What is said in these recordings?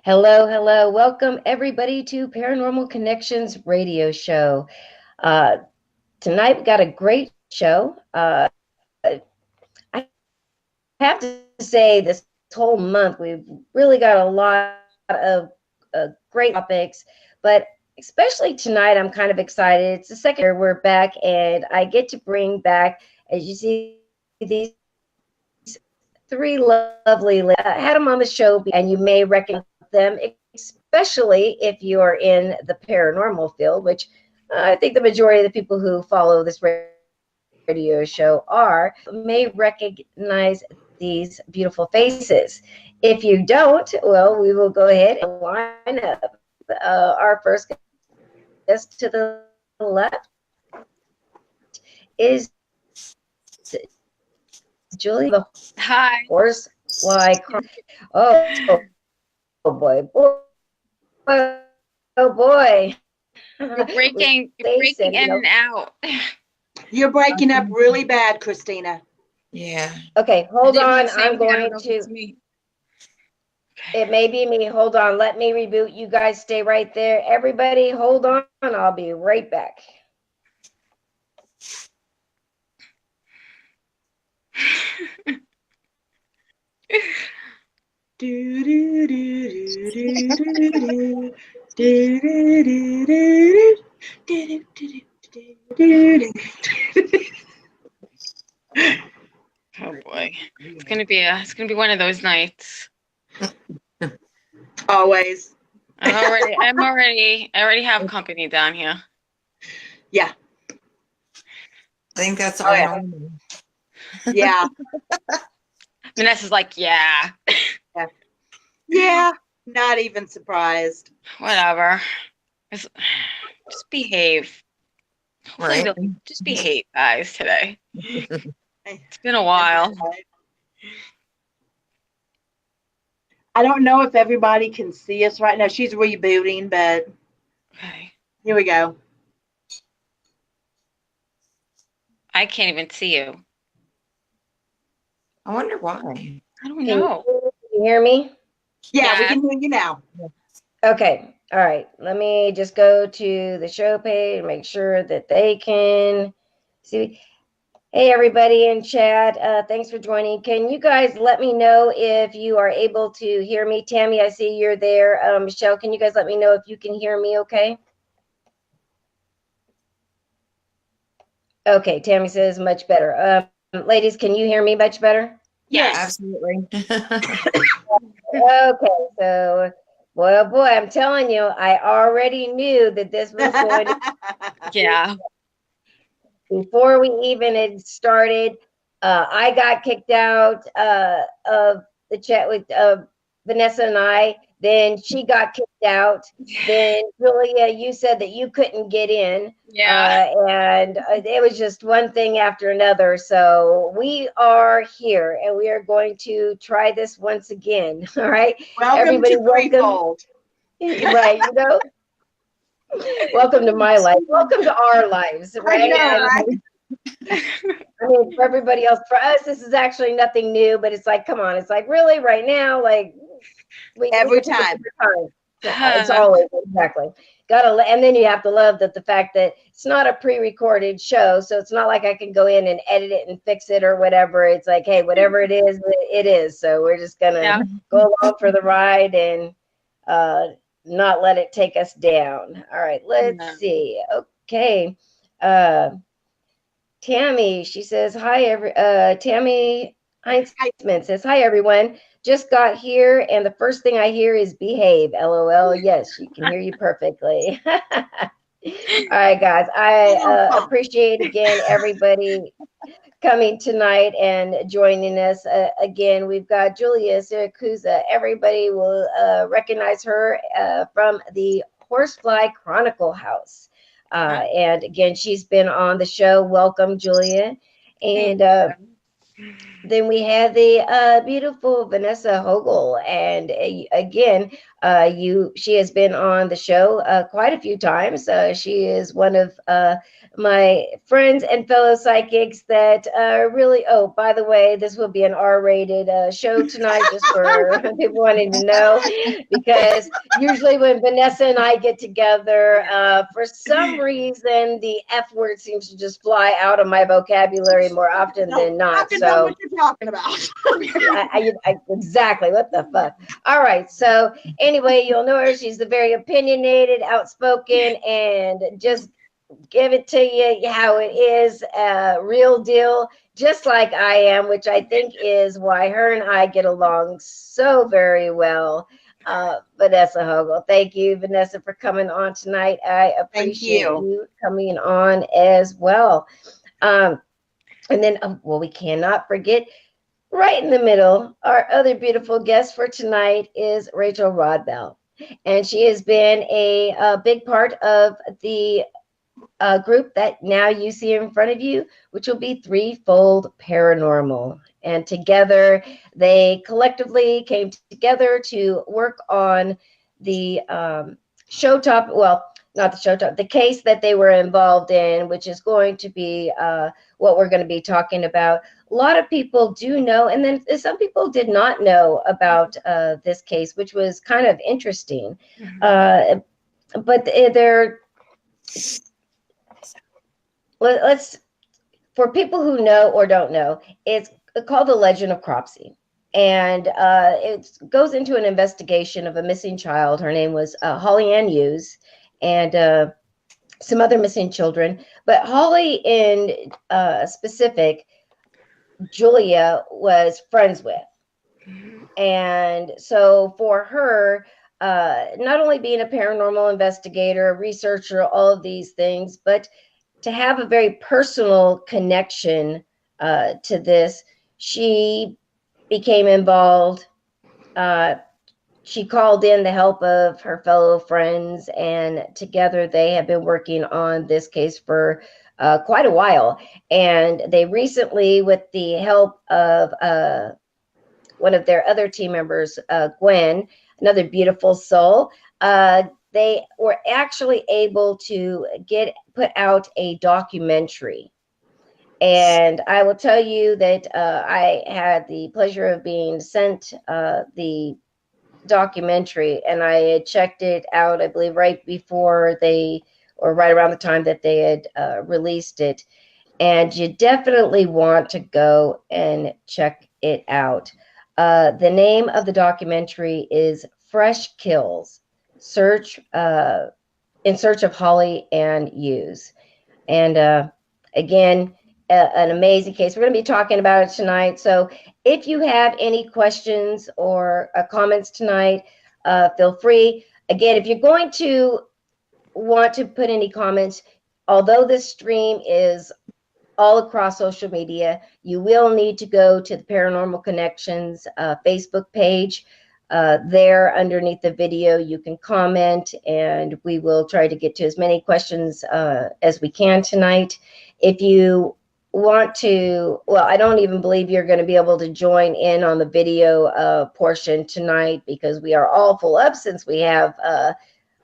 Hello, hello. Welcome everybody to Paranormal Connections radio show. Uh, Tonight we got a great show. I have to say this whole month we've really got a lot of great topics, but especially tonight I'm kind of excited. It's the second year we're back and I get to bring back, as you see, these three lovely ladies. Had them on the show and you may recognize them, especially if you are in the paranormal field, which I think the majority of the people who follow this radio show may recognize these beautiful faces. If you don't, well, we will go ahead and line up our first guest to the left is Julie, the Hi. horse like oh, oh boy, boy, oh boy. You're breaking in and out. You're breaking up really bad, Christina. Yeah. Okay, hold on. I'm going to. Me. It may be me. Hold on. Let me reboot. You guys stay right there. Everybody, hold on. I'll be right back. Oh boy, it's gonna be one of those nights. Always. I already have company down here. Yeah. I think that's all. Yeah. Yeah. Vanessa's like, yeah. Yeah. Not even surprised. Whatever. Just behave. Right. Just behave, guys, today. It's been a while. I don't know if everybody can see us right now. She's rebooting, but Okay. here we go. I can't even see you. I wonder why. I don't know. Can you hear me? Yeah, we can hear you now. Okay. All right. Let me just go to the show page and make sure that they can see. Hey, everybody in chat. Thanks for joining. Can you guys let me know if you are able to hear me? Tammy, I see you're there. Michelle, can you guys let me know if you can hear me okay? Okay, Tammy says much better. Ladies, can you hear me much better? Yes. Absolutely. Okay, so, well, boy, I'm telling you, I already knew that this was going to Yeah. before we even had started. I got kicked out of the chat with Vanessa and I. Then she got kicked out. Then Julia, you said that you couldn't get in. Yeah. And it was just one thing after another. So we are here and we are going to try this once again. All right. Welcome Everybody, to Threefold. Right, you know. Welcome to my life. Welcome to our lives, right? I know, right? I mean, for everybody else, for us, this is actually nothing new, but it's like, come on, it's like, really, right now, like, Every time. It's always, exactly. And then you have to love that the fact that it's not a pre-recorded show, so it's not like I can go in and edit it and fix it or whatever. It's like, hey, whatever it is, it is. So we're just gonna go along for the ride and not let it take us down. All right, let's see. Okay. Tammy, she says, hi, Tammy Heinzman says, hi, everyone. Just got here, and the first thing I hear is behave. LOL. Yes, she can hear you perfectly. All right, guys. I appreciate, again, everybody coming tonight and joining us. Again, we've got Julia Siracusa. Everybody will recognize her from the Horsefly Chronicle House. And again, she's been on the show. Welcome, Julia. And Then we have the beautiful Vanessa Hogel, and again, she has been on the show quite a few times. She is one of my friends and fellow psychics that really. Oh, by the way, this will be an R-rated show tonight, just for people wanting to know, because usually when Vanessa and I get together, for some reason the F word seems to just fly out of my vocabulary more often than I not. have to know So what you're talking about. exactly, what the fuck. All right, so anyway, you'll know her. She's the very opinionated, outspoken, and just give it to you how it is, real deal, just like I am, which I think is why her and I get along so very well. Vanessa Hogel, thank you, Vanessa, for coming on tonight. I Thank appreciate you. you coming on as well. um, and then well, we cannot forget, right in the middle, our other beautiful guest for tonight is Rachel Rodbell. And she has been a big part of the group that now you see in front of you, which will be Threefold Paranormal. And together, they collectively came together to work on the show top, well, not the show top, the case that they were involved in, which is going to be what we're going to be talking about. A lot of people do know, and then some people did not know about this case, which was kind of interesting. But they're let's for people who know or don't know, it's called The Legend of Cropsey. And it goes into an investigation of a missing child. Her name was Holly Ann Hughes, and some other missing children. But Holly, in specific, Julia was friends with. And so for her, not only being a paranormal investigator, a researcher, all of these things, but to have a very personal connection to this, she became involved. Uh, she called in the help of her fellow friends, and together they have been working on this case for quite a while. And they recently, with the help of one of their other team members, Gwen, another beautiful soul, they were actually able to put out a documentary. And I will tell you that I had the pleasure of being sent the documentary, and I had checked it out, I believe, right before they, or right around the time that they had released it. And you definitely want to go and check it out. The name of the documentary is Fresh Kills, Search in Search of Holly Ann Hughes. And again, an amazing case. We're going to be talking about it tonight. So if you have any questions or comments tonight, feel free. Again, if you're going to want to put any comments, although this stream is all across social media, you will need to go to the Paranormal Connections Facebook page. There underneath the video, you can comment, and we will try to get to as many questions as we can tonight. If you want to, well, I don't even believe you're going to be able to join in on the video portion tonight, because we are all full up since we have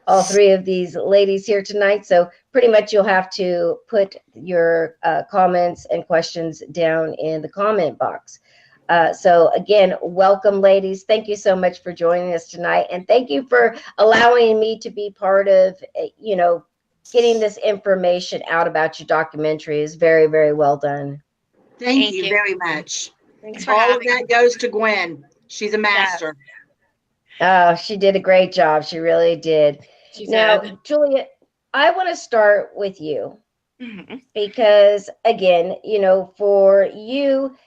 all three of these ladies here tonight. So pretty much you'll have to put your comments and questions down in the comment box. So again, welcome, ladies. Thank you so much for joining us tonight. And thank you for allowing me to be part of, getting this information out about your documentary. Is very, very well done. Thank you very much. Thanks for All of having that goes to Gwen. She's a master. Oh, she did a great job. She really did. Now, Julia, I want to start with you. Because again, for you,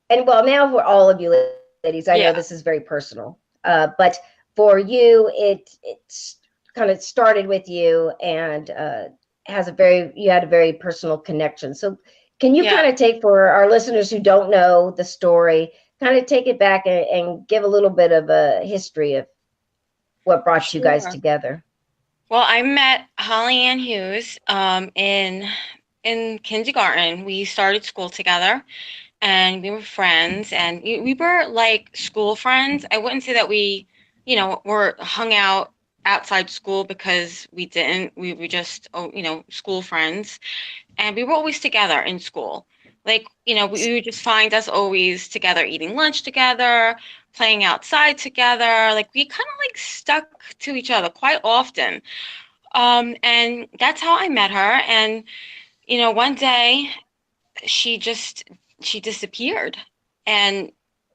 and well, now for all of you ladies, I know this is very personal, but for you, it's kind of started with you, and you had a very personal connection. So can you kind of take, for our listeners who don't know the story, kind of take it back and give a little bit of a history of what brought you guys together? Well, I met Holly Ann Hughes in kindergarten. We started school together, and we were friends, and we were like school friends. I wouldn't say that we, were hung out outside school because we didn't. We were just, school friends, and we were always together in school. Like, we would just find us always together, eating lunch together, playing outside together. Like, we kind of like stuck to each other quite often. And that's how I met her. And, one day she just she disappeared, and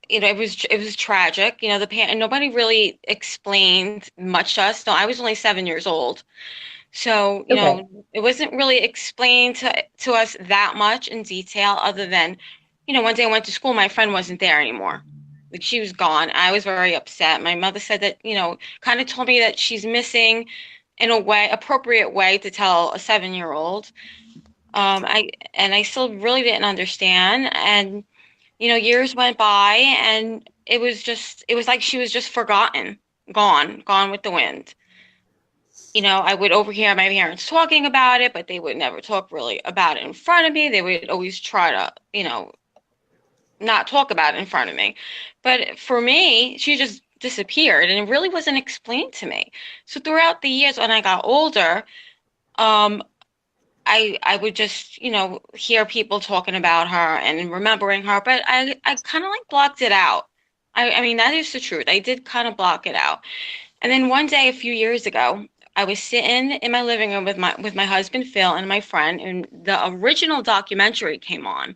it was tragic. And nobody really explained much to us. No, I was only 7 years old, so Okay. it wasn't really explained to us that much in detail, other than one day I went to school, my friend wasn't there anymore. Like, she was gone. I was very upset. My mother said that, kind of told me that she's missing in a way, appropriate way to tell a 7-year old. I still really didn't understand. And, years went by, and it was like she was just forgotten, gone with the wind. I would overhear my parents talking about it, but they would never talk really about it in front of me. They would always try to, not talk about it in front of me. But for me, she just disappeared, and it really wasn't explained to me. So throughout the years when I got older, um, I would just, hear people talking about her and remembering her, but I kind of like blocked it out. I mean, that is the truth. I did kind of block it out. And then one day, a few years ago, I was sitting in my living room with my husband Phil and my friend, and the original documentary came on,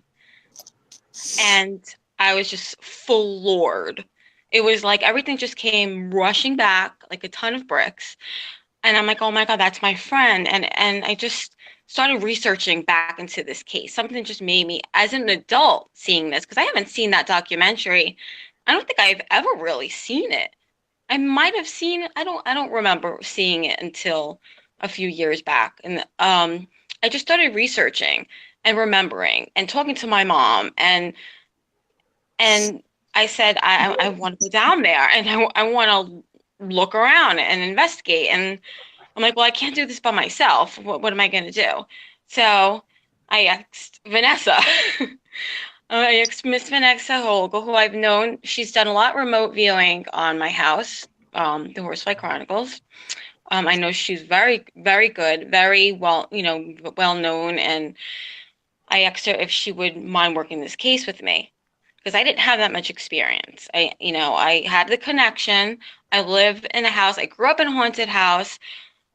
and I was just floored. It was like everything just came rushing back like a ton of bricks. And I'm like, oh my God, that's my friend. And I just started researching back into this case. Something just made me, as an adult, seeing this, because I haven't seen that documentary. I don't think I've ever really seen it. I might have seen it. I don't remember seeing it until a few years back. And I just started researching and remembering and talking to my mom, and I said I want to go down there, and I want to look around and investigate. And I'm like, well, I can't do this by myself. What am I going to do? So I asked Vanessa. I asked Miss Vanessa Holger, who I've known. She's done a lot remote viewing on my house, the Horsefly Chronicles. I know she's very, very good, very well, well known. And I asked her if she would mind working this case with me, because I didn't have that much experience. I had the connection. I live in a house. I grew up in a haunted house.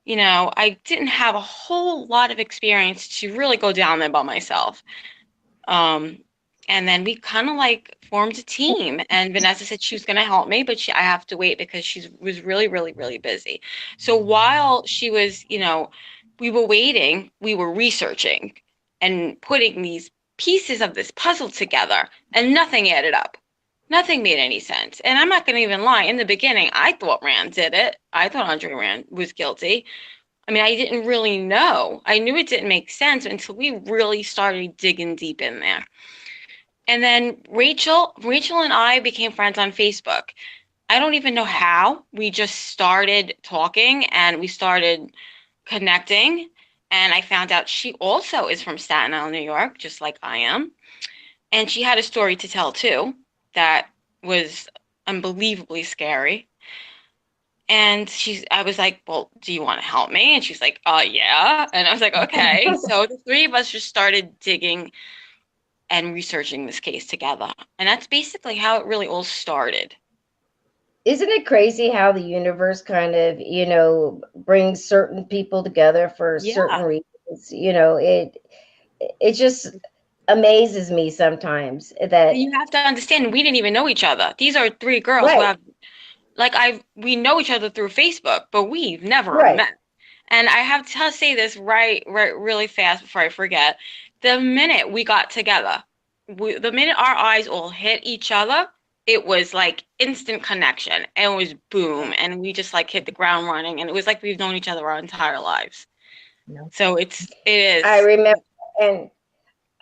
I didn't have a whole lot of experience to really go down there by myself. Um, and then we kind of like formed a team, and Vanessa said she was going to help me, but I have to wait because she was really, really, really busy. So while she was, we were waiting, we were researching and putting these pieces of this puzzle together, and nothing added up. Nothing made any sense. And I'm not going to even lie. In the beginning, I thought Rand did it. I thought Andre Rand was guilty. I mean, I didn't really know. I knew it didn't make sense until we really started digging deep in there. And then Rachel and I became friends on Facebook. I don't even know how. We just started talking and we started connecting. And I found out she also is from Staten Island, New York, just like I am. And she had a story to tell too that was unbelievably scary. And I was like, well, do you want to help me? And she's like, yeah. And I was like, okay. So the three of us just started digging and researching this case together. And that's basically how it really all started. Isn't it crazy how the universe kind of, brings certain people together for certain Yeah. reasons? It just amazes me sometimes But that, you have to understand, we didn't even know each other. These are three girls who right, have, like, we know each other through Facebook, but we've never right. met. And I have to say this right really fast before I forget. The minute we got together, the minute our eyes all hit each other, it was like instant connection. And it was boom. And we just like hit the ground running. And it was like we've known each other our entire lives. Yeah. So it I is. remember, and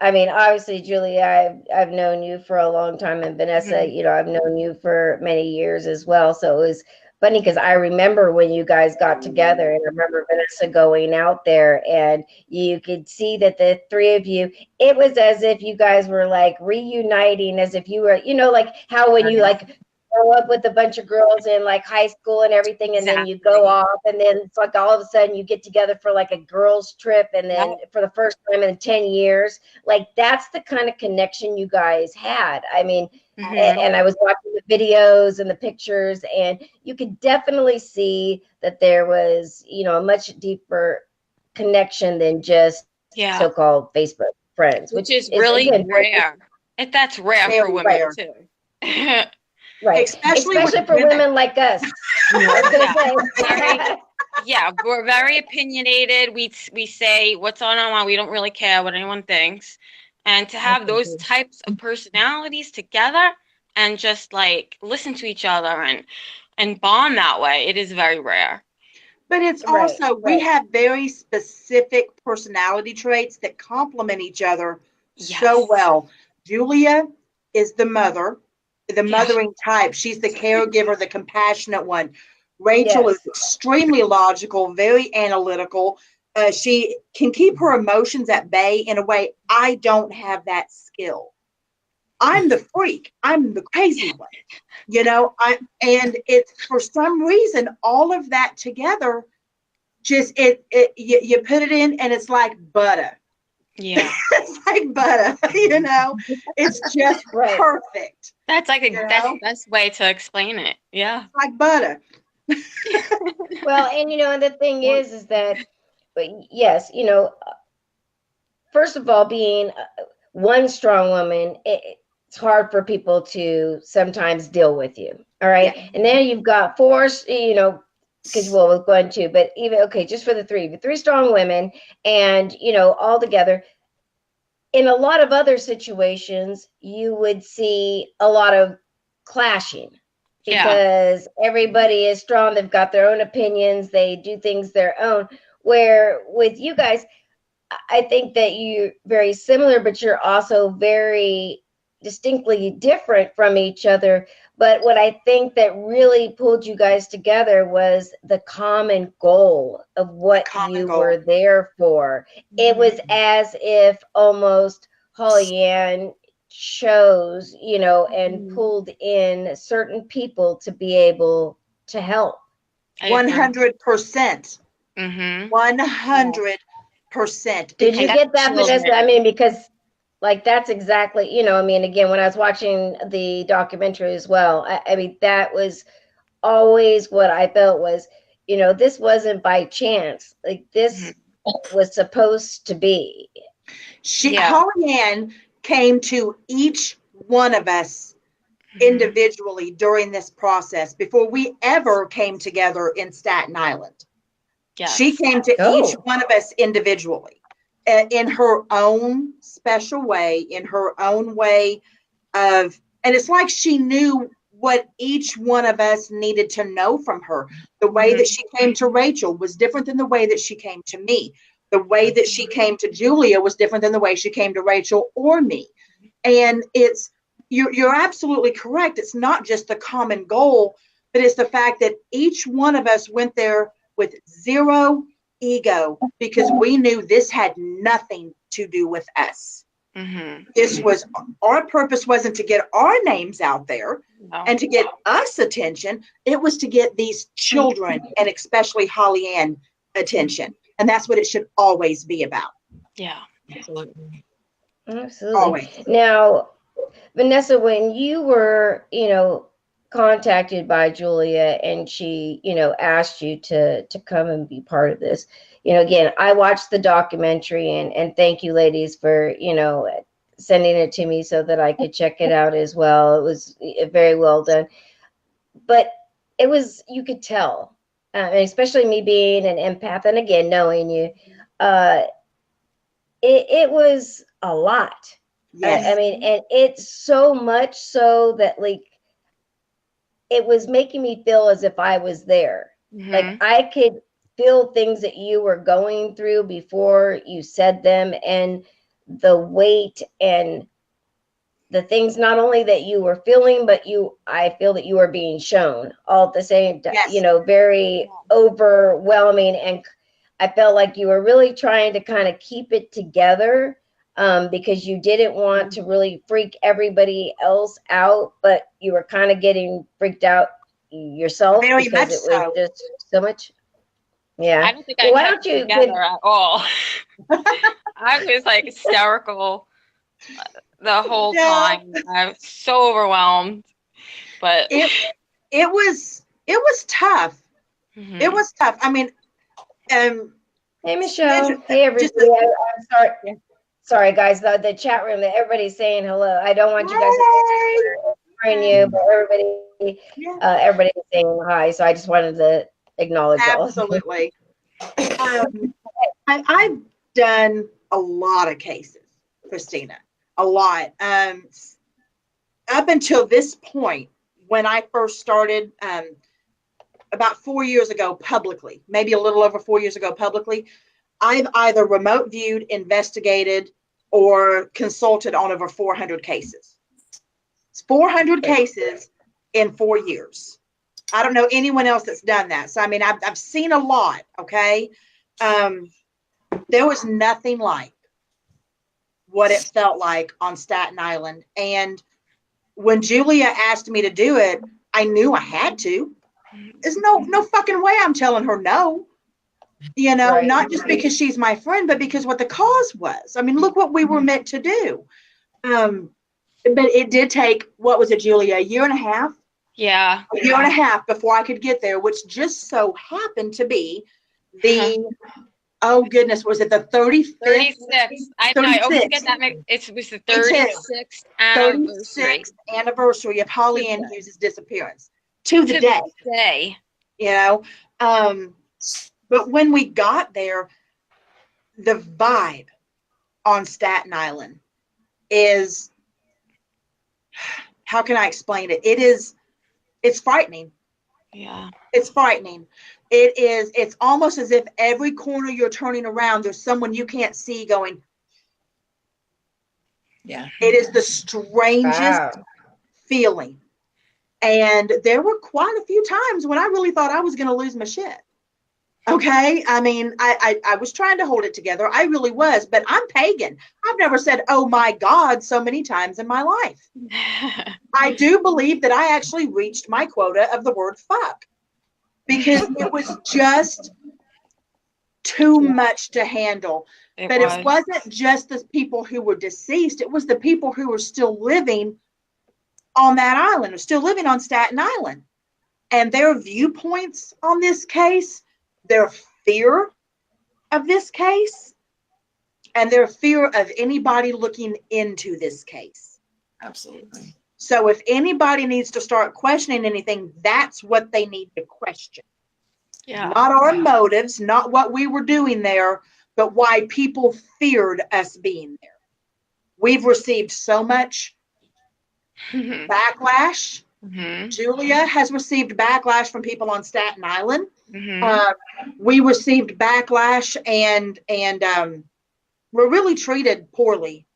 I mean, obviously, Julie, I've known you for a long time, and Vanessa, Mhm. I've known you for many years as well. So it was, funny because I remember when you guys got together, and I remember Vanessa going out there, and you could see that the three of you, it was as if you guys were like reuniting, as if you were, like how when you like grow up with a bunch of girls in like high school and everything, and then you go Exactly. off, and then it's like all of a sudden you get together for like a girls trip, and then Yep. for the first time in 10 years, like that's the kind of connection you guys had. I mean, Mhm. and I was watching the videos and the pictures, and you could definitely see that there was, a much deeper connection than just Yeah. so-called Facebook friends, Which which is is really again very, rare. That's rare Very for women rare. too. right, Especially with especially for women. women like us. I was Yeah. gonna Very, say. yeah, we're very opinionated. We say what's on our mind. We don't really care what anyone thinks. And to have those types of personalities together and just like listen to each other and bond that way, it is very rare. But it's Right, also, we right. have very specific personality traits that complement each other so Yes. well. Julia is the Yeah. mothering type. She's the caregiver, the compassionate one. Rachel is Yes. extremely logical, very analytical. She can keep her emotions at bay in a way I don't have that skill. I'm the freak. I'm the crazy one. And it's for some reason all of that together just you put it in and it's like butter. Yeah. It's like butter, it's just Right. perfect. That's like that's the It's best way to explain it. Yeah. like butter. Well, and and the thing is that, but yes, first of all, being one strong woman, it's hard for people to sometimes deal with you. All Yeah. right. And then you've got four, because well, we're going to, but even, okay, just for the three strong women, and, all together. In a lot of other situations, you would see a lot of clashing Yeah. because everybody is strong. They've got their own opinions. They do things their own. Where with you guys, I think that you're very similar, but you're also very distinctly different from each other. But what I think that really pulled you guys together was the common goal of what Common you goal. were there for. It was as if almost Holly Ann chose, and Mhm. pulled in certain people to be able to help. I agree. 100%. Mhm. Yeah. 100%. Did you Because Protect get that, Vanessa? I children. mean, because like that's exactly, I mean, again, when I was watching the documentary as well, I mean, that was always what I felt was, this wasn't by chance. Like this Mhm. was supposed to be. Yeah. Holly Ann came to each one of us Mhm. individually during this process before we ever came together in Staten Island. She Yes. came to each Oh, one of us individually in her own special way, in her own way and it's like she knew what each one of us needed to know from her. The way that Mhm. she came to Rachel was different than the way that she came to me. The way that she came to Julia was different than the way she came to Rachel or me. And you're absolutely correct. It's not just the common goal, but it's the fact that each one of us went there with zero ego because we knew this had nothing to do with us. Mhm. This was our purpose wasn't to get our names out there No. and to get us attention. It was to get these children and especially Holly Ann attention. And that's what it should always be about. Yeah. Absolutely. absolutely. Always. Now, Vanessa, when you were, contacted by Julia and she, asked you to come and be part of this, again, I watched the documentary and thank you ladies for, sending it to me so that I could check it out as well. It was very well done. But it was, you could tell, and especially me being an empath and again, knowing you, uh, it was a lot. I Yes. mean, and it's so much so that like it was making me feel as if I was there. Like Mhm. I could feel things that you were going through before you said them, and the weight and the things not only that you were feeling, but I feel that you are being shown all at the same time, Yes. very overwhelming. And I felt like you were really trying to kind of keep it together, because you didn't want to really freak everybody else out, but you were kind of getting freaked out yourself Very because much it was so. just so much. Yeah. I don't think Well, I why kept don't it you together at all. I was like hysterical the whole Yeah. time. I was so overwhelmed. But It was tough. It Mhm. was tough. I mean, Hey, Michelle. Hey, just everybody. I'm sorry. Sorry, guys. The chat room that everybody's saying hello. I don't want you guys to bring you, but yeah, everybody's saying hi. So I just wanted to acknowledge y'all. absolutely. I've done a lot of cases, Christina, a lot. Up until this point, when I first started, about 4 years ago publicly, maybe a little over 4 years ago publicly, I've either remote viewed, investigated, or consulted on over 400 cases. It's 400 cases in 4 years. I don't know anyone else that's done that. So, I mean, I've seen a lot, okay? There was nothing like what it felt like on Staten Island. And when Julia asked me to do it, I knew I had to. There's no fucking way I'm telling her no. Right. Not just because she's my friend, but because what the cause was. I mean, look what we were meant to do. But it did take, what was it, Julia, a year and a half? Yeah. A year and a half before I could get there, which just so happened to be the, oh goodness, was it the 35th? 36. I know. I always get 36th. that mixed. It was the Me too. 36th anniversary 36th anniversary of Holly Ann Hughes' disappearance to the to day. this day. But when we got there, the vibe on Staten Island is, how can I explain it? It's frightening. Yeah. It's frightening. It's almost as if every corner you're turning around, there's someone you can't see going. Yeah. It is the strangest feeling. And there were quite a few times when I really thought I was going to lose my shit. Okay. I mean, I was trying to hold it together. I really was, but I'm pagan. I've never said, oh my God, so many times in my life. I do believe that I actually reached my quota of the word fuck, because it was just too much to handle. But it wasn't just the people who were deceased. It was the people who were still living on that island, or still living on Staten Island. And their viewpoints on this case, their fear of this case, and their fear of anybody looking into this case. Absolutely. So if anybody needs to start questioning anything, that's what they need to question. Yeah. Not our motives, not what we were doing there, but why people feared us being there. We've received so much backlash. Julia has received backlash from people on Staten Island. We received backlash, and were really treated poorly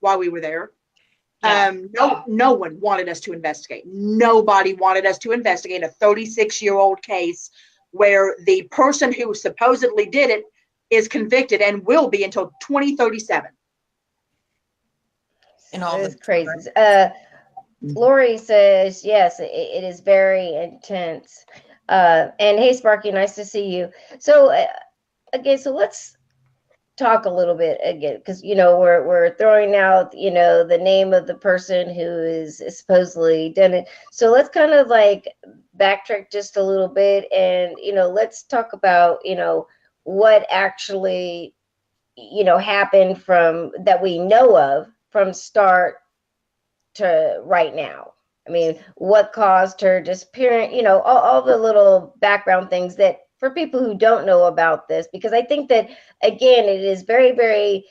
while we were there. Yeah. No one wanted us to investigate. Nobody wanted us to investigate a 36-year-old case where the person who supposedly did it is convicted and will be until 2037. It's crazy. Lori says, yes, it is very intense. And hey, Sparky, nice to see you. So, again, so let's talk a little bit again, because we're throwing out the name of the person who is supposedly done it. So let's kind of like backtrack just a little bit, and let's talk about what actually happened from that we know of from start to right now. I mean, what caused her disappearance, all the little background things that for people who don't know about this, because I think that, again, it is very, very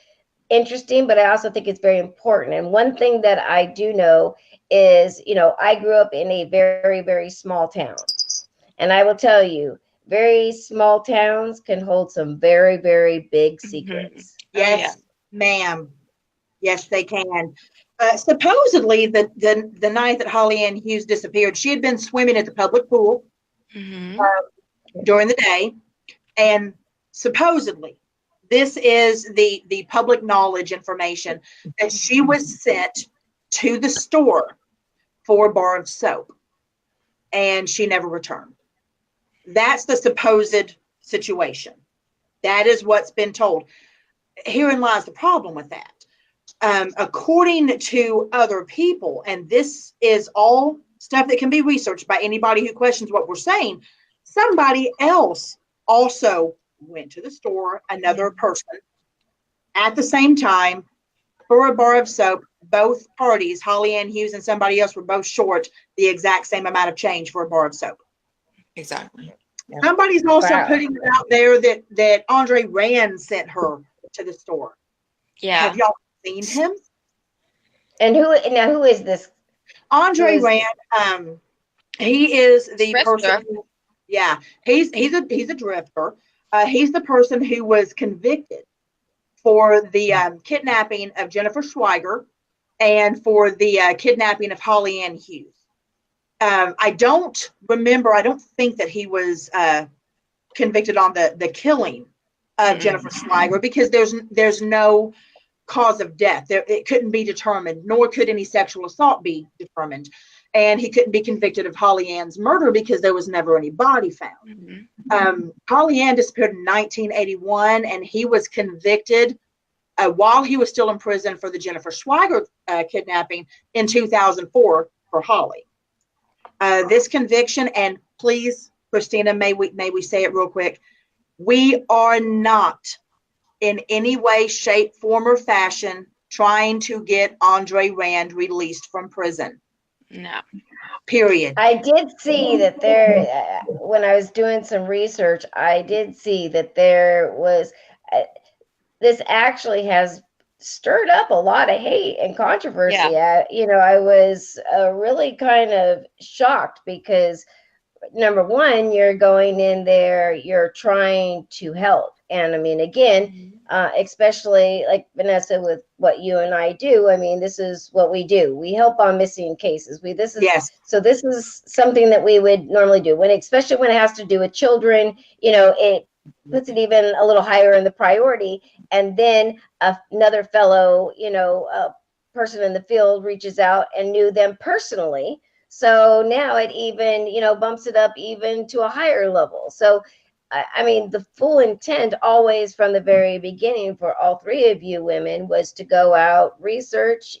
interesting, but I also think it's very important. And one thing that I do know is, I grew up in a very, very small town. And I will tell you, very small towns can hold some very, very big secrets. Yes, ma'am. Yes, they can. Supposedly, the night that Holly Ann Hughes disappeared, she had been swimming at the public pool Mm-hmm. during the day, and supposedly, this is the public knowledge information, that she was sent to the store for a bar of soap, and she never returned. That's the supposed situation. That is what's been told. Herein lies the problem with that. According to other people, and this is all stuff that can be researched by anybody who questions what we're saying, somebody else also went to the store, another person, at the same time for a bar of soap. Both parties, Holly Ann Hughes and somebody else, were both short the exact same amount of change for a bar of soap. Exactly. Yeah. Somebody's also Wow. putting it out there that Andre Rand sent her to the store. Yeah. Have y'all seen him? And who is this? Andre is- Rand, he is the person. Drifter. Yeah, he's a drifter. He's the person who was convicted for the kidnapping of Jennifer Schweiger and for the kidnapping of Holly Ann Hughes. I don't remember. I don't think that he was convicted on the killing of Jennifer Schweiger, because there's no cause of death. It couldn't be determined, nor could any sexual assault be determined. And he couldn't be convicted of Holly Ann's murder because there was never any body found. Mm-hmm. Holly Ann disappeared in 1981, and he was convicted while he was still in prison for the Jennifer Schweiger kidnapping in 2004 for Holly. This conviction, and please, Christina, may we say it real quick, we are not in any way, shape, form, or fashion trying to get Andre Rand released from prison. No. Period. I did see that there, when I was doing some research, I did see that there was, this actually has stirred up a lot of hate and controversy. Yeah. I was really kind of shocked because number one, you're going in there, you're trying to help. And I mean, again, especially like Vanessa, with what you and I do, I mean, this is what we do. We help on missing cases. Yes. So this is something that we would normally do, especially when it has to do with children, it puts it even a little higher in the priority. And then another fellow, person in the field reaches out and knew them personally. So now it even, bumps it up even to a higher level. So, I mean, the full intent always from the very beginning for all three of you women was to go out, research,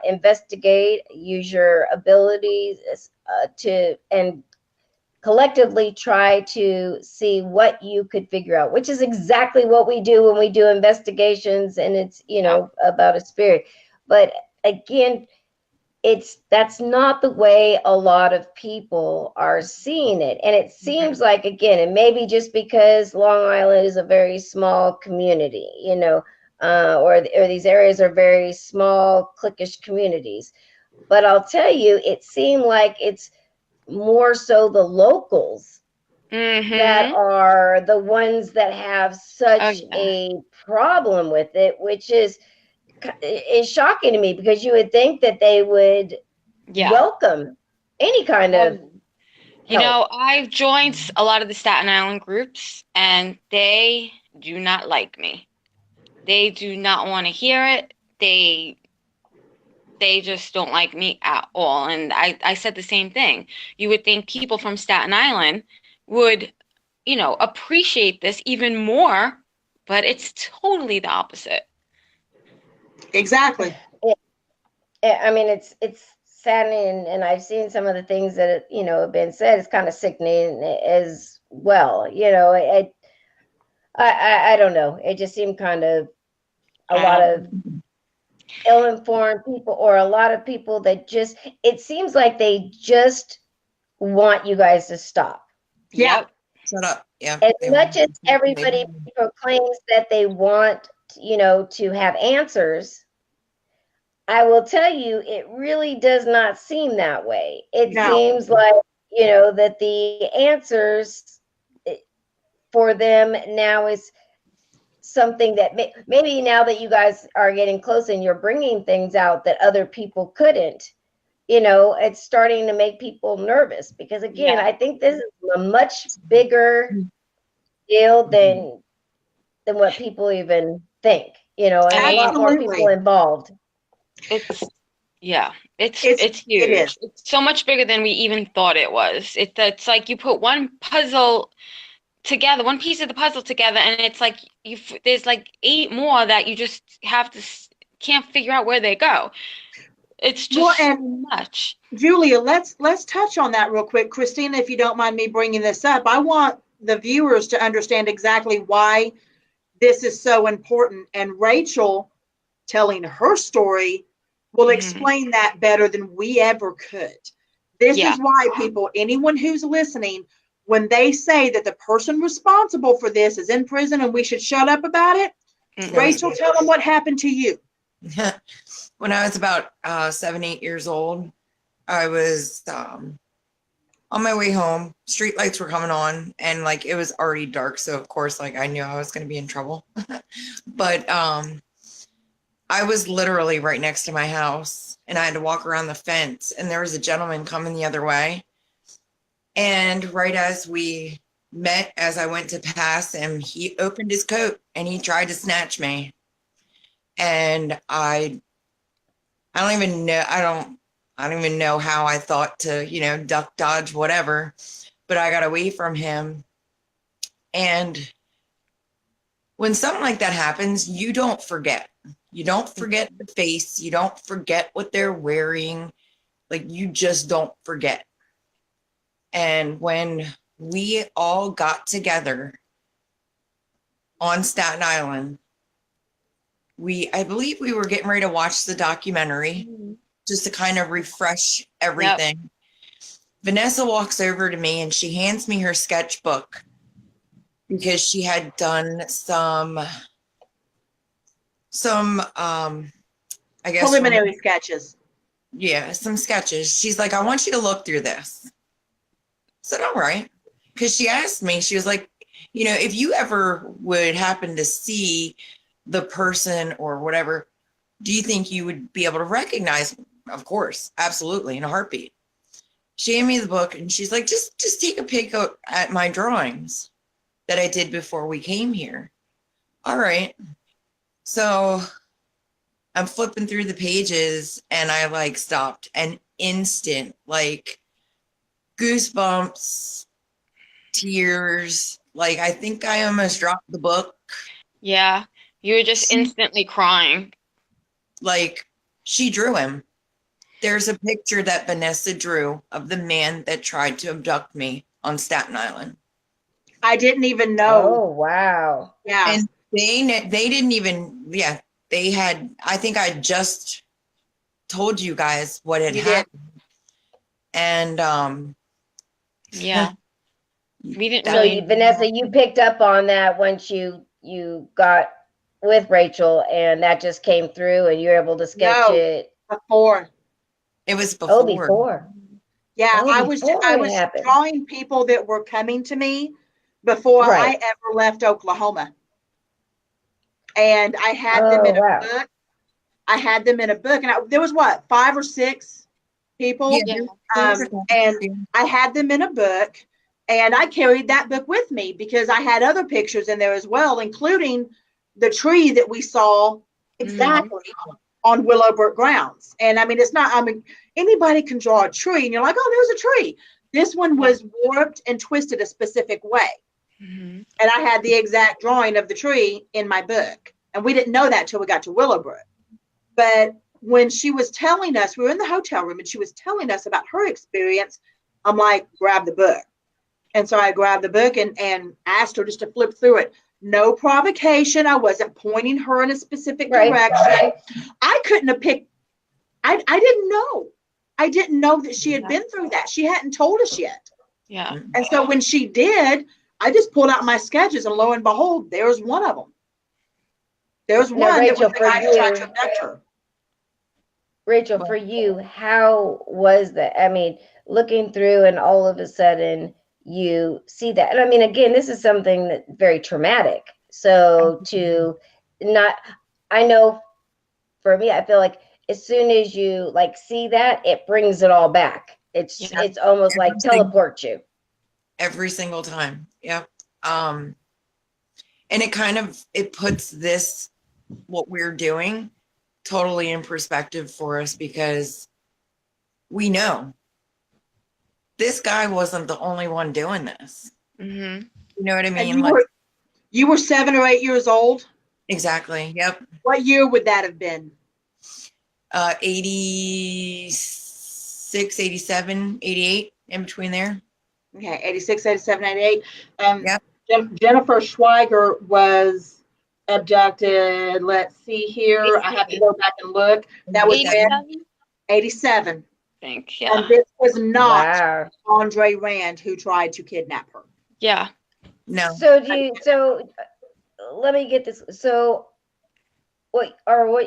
investigate, use your abilities and collectively try to see what you could figure out, which is exactly what we do when we do investigations, and it's, about a spirit. But again, that's not the way a lot of people are seeing it. And it seems like, again, and maybe just because Long Island is a very small community, or these areas are very small, cliquish communities. But I'll tell you, it seemed like it's more so the locals that are the ones that have such a problem with it, which is shocking to me, because you would think that they would welcome any kind of help. I've joined a lot of the Staten Island groups, and they do not like me. They do not want to hear it. They just don't like me at all. And I said the same thing. You would think people from Staten Island would, appreciate this even more, but it's totally the opposite. Exactly. I mean, it's saddening, and I've seen some of the things that have been said. It's kind of sickening as well. I don't know. It just seemed kind of a lot of ill-informed people, or a lot of people that just, it seems like they just want you guys to stop. Yeah. Shut up. Yeah. As much as everybody proclaims that they want, to have answers, I will tell you, it really does not seem that way. It seems like, that the answers for them now is something that maybe now that you guys are getting close and you're bringing things out that other people couldn't, it's starting to make people nervous, because again, Yeah. I think this is a much bigger deal than what people even think, and I a mean, lot more people Absolutely. involved. it's yeah, it's It is. huge. It's so much bigger than we even thought it was. It's like you put one puzzle together, one piece of the puzzle together, and it's like there's like eight more that you just have to can't figure out where they go. It's Well, just so and much. Julia, let's touch on that real quick. Christina, if you don't mind me bringing this up, I want the viewers to understand exactly why this is so important. And Rachel telling her story will Hmm. explain that better than we ever could. This Yeah. is why people, anyone who's listening, when they say that the person responsible for this is in prison and we should shut up about it, That Mm-mm. was Rachel, me. tell them what happened to you. When I was about 7, 8 years old, I was on my way home. Street lights were coming on, and like it was already dark, so of course, like I knew I was going to be in trouble. But I was literally right next to my house, and I had to walk around the fence, and there was a gentleman coming the other way. And right as we met, as I went to pass him, he opened his coat and he tried to snatch me. And I don't even know. I don't even know how I thought to, duck, dodge, whatever. But I got away from him. And when something like that happens, you don't forget. You don't forget the face. You don't forget what they're wearing. Like you just don't forget. And when we all got together on Staten Island, I believe we were getting ready to watch the documentary just to kind of refresh Yep. everything. Vanessa walks over to me and she hands me her sketchbook because she had done some I guess Preliminary sketches. some sketches. She's like, I want you to look through this. I said, all right. Because she asked me, she was like, if you ever would happen to see the person or whatever, do you think you would be able to recognize them? Of course, absolutely, in a heartbeat. She gave me the book and she's like, just take a peek at my drawings that I did before we came here. All right. So I'm flipping through the pages and I like stopped and instant, like goosebumps, tears. Like I think I almost dropped the book. Yeah. You were just She, instantly crying. like she drew him. There's a picture that Vanessa drew of the man that tried to abduct me on Staten Island. I didn't even know. Oh, wow. Yeah. And they didn't even, yeah, they had, I think I just told you guys what had You did. happened. And Yeah. We didn't So really. Vanessa, you picked up on that once you got with Rachel, and that just came through, and you were able to sketch No, it. before. it was Oh, before. Yeah, Oh, before I it was happened. drawing people that were coming to me before I Right. ever left Oklahoma. And I had them Oh, in a wow. book. I had them in a book, and there was what, 5 or 6 Yeah, people, Yeah. and I had them in a book, and I carried that book with me because I had other pictures in there as well, including the tree that we saw exactly on Willowbrook grounds. And I mean, it's not. I mean, anybody can draw a tree, and you're like, oh, there's a tree. This one was warped and twisted a specific way, Mm-hmm. and I had the exact drawing of the tree in my book, and we didn't know that till we got to Willowbrook. But when she was telling us, we were in the hotel room and she was telling us about her experience, I'm like, grab the book. And so I grabbed the book and asked her just to flip through it. No provocation. I wasn't pointing her in a specific Right. direction. I couldn't have picked, I didn't know. I didn't know that she had been through that. She hadn't told us yet. Yeah. And so when she did, I just pulled out my sketches and lo and behold, there's one of them. There's Now, one that was Rachel, the for guy who tried to you, abduct her. Rachel, for you, how was that? I mean, looking through and all of a sudden you see that. And I mean, again, this is something that's very traumatic. So to not, I know for me, I feel like as soon as you like see that, it brings it all back. Yeah. It's almost like teleport you. Every single time. Yep. Um, and it kind of it puts this what we're doing totally in perspective for us because we know this guy wasn't the only one doing this. Mm-hmm. You know what I And mean? Like you were 7 or 8 years old. exactly. Yep. What year would that have been? 86, 87, 88, in between there. Okay, 86, 87, 88. Yep. Jennifer Schweiger was abducted. Let's see here. I have to go back and look. That was when 87, 87. I think. And Yeah. this was not Wow. Andre Rand who tried to kidnap her. Yeah. No. So let me get this. So what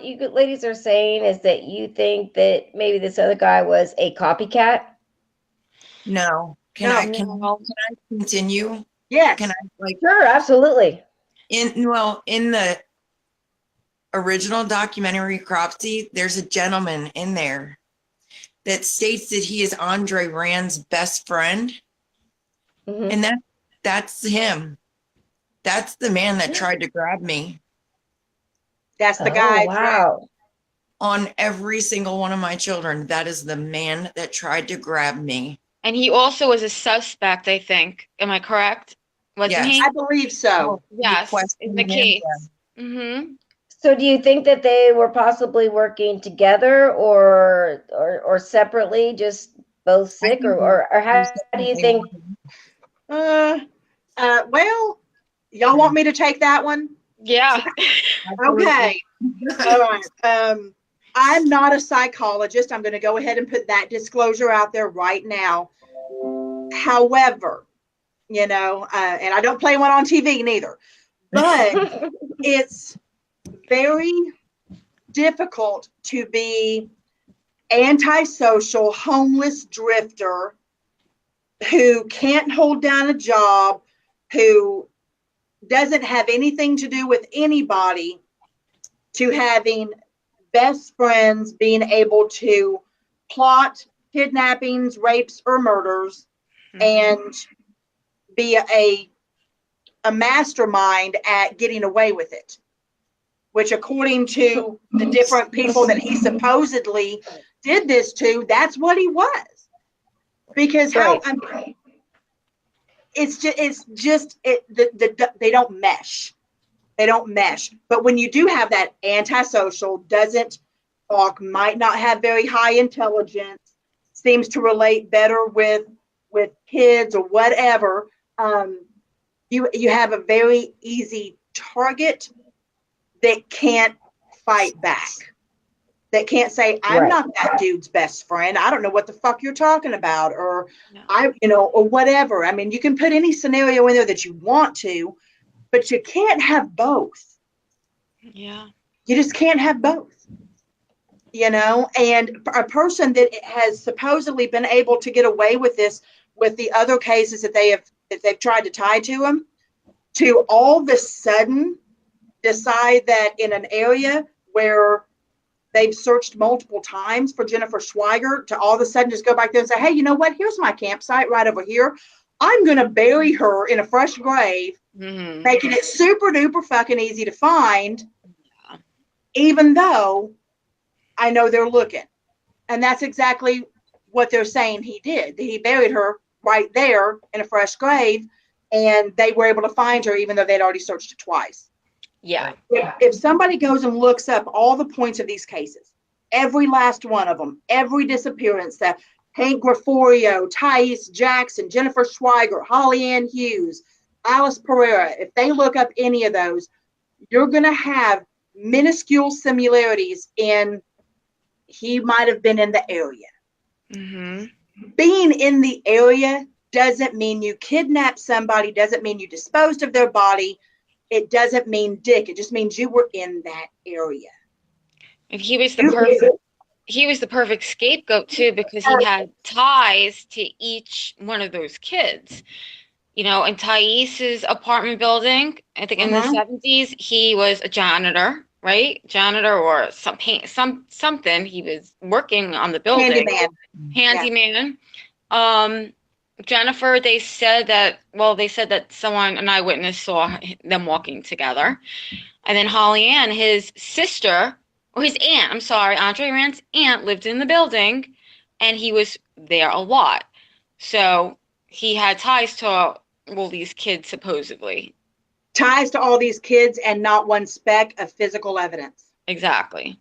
you ladies are saying is that you think that maybe this other guy was a copycat? No. Can No. I No. continue? Yes. Can I like Sure, absolutely. in the original documentary Cropsy, there's a gentleman in there that states that he is Andre Rand's best friend. Mhm. And that's him. That's the man that tried to grab me That's the Oh, guy. wow. on every single one of my children. That is the man that tried to grab me. And he also was a suspect, I think. Am I correct? Wasn't Yes. he? I believe so. Yes, in the Questioning him, case. yeah. Mm-hmm. So do you think that they were possibly working together or separately, just both I sick, think or how do you think? Uh, well, y'all want me to take that one? Yeah. Okay. All right. I'm not a psychologist. I'm going to go ahead and put that disclosure out there right now. However, and I don't play one on TV neither, but it's very difficult to be antisocial, homeless drifter who can't hold down a job, who doesn't have anything to do with anybody, to having best friends being able to plot kidnappings, rapes, or murders, and be a mastermind at getting away with it. Which, according to the different people that he supposedly did this to, that's what he was. Because Right. they don't mesh. They don't mesh. But when you do have that antisocial, doesn't talk, might not have very high intelligence, seems to relate better with kids or whatever, you have a very easy target that can't fight back. That can't say, I'm Right. not that dude's best friend. I don't know what the fuck you're talking about, or No. or whatever. I mean, you can put any scenario in there that you want to, but you can't have both. Yeah. You just can't have both. And a person that has supposedly been able to get away with this with the other cases that they've tried to tie to him, to all of a sudden decide that in an area where they've searched multiple times for Jennifer Schweiger, to all of a sudden just go back there and say, hey, you know what? Here's my campsite right over here. I'm going to bury her in a fresh grave, making it super duper fucking easy to find, even though I know they're looking. And that's exactly what they're saying he did. He buried her right there in a fresh grave, and they were able to find her even though they'd already searched it twice. Yeah. If somebody goes and looks up all the points of these cases, every last one of them, every disappearance, that Hank Greforio, Thais Jackson, Jennifer Schweiger, Holly Ann Hughes, Alice Pereira, if they look up any of those, you're going to have minuscule similarities in he might have been in the area. Being in the area doesn't mean you kidnapped somebody, doesn't mean you disposed of their body. It doesn't mean dick. It just means you were in that area. And he was the perfect scapegoat too, because he had ties to each one of those kids. in Thais's apartment building, I think in the Mhm. 70s, he was a janitor, right? Janitor or something. He was working on the building, Handyman. Yeah. handyman. Um, Jennifer, they said that an eyewitness saw them walking together. And then Holly Ann, his sister, or his aunt, I'm sorry, Andre Rand's aunt lived in the building and he was there a lot. So he had ties to all these kids, supposedly. Ties to all these kids and not one speck of physical evidence. Exactly.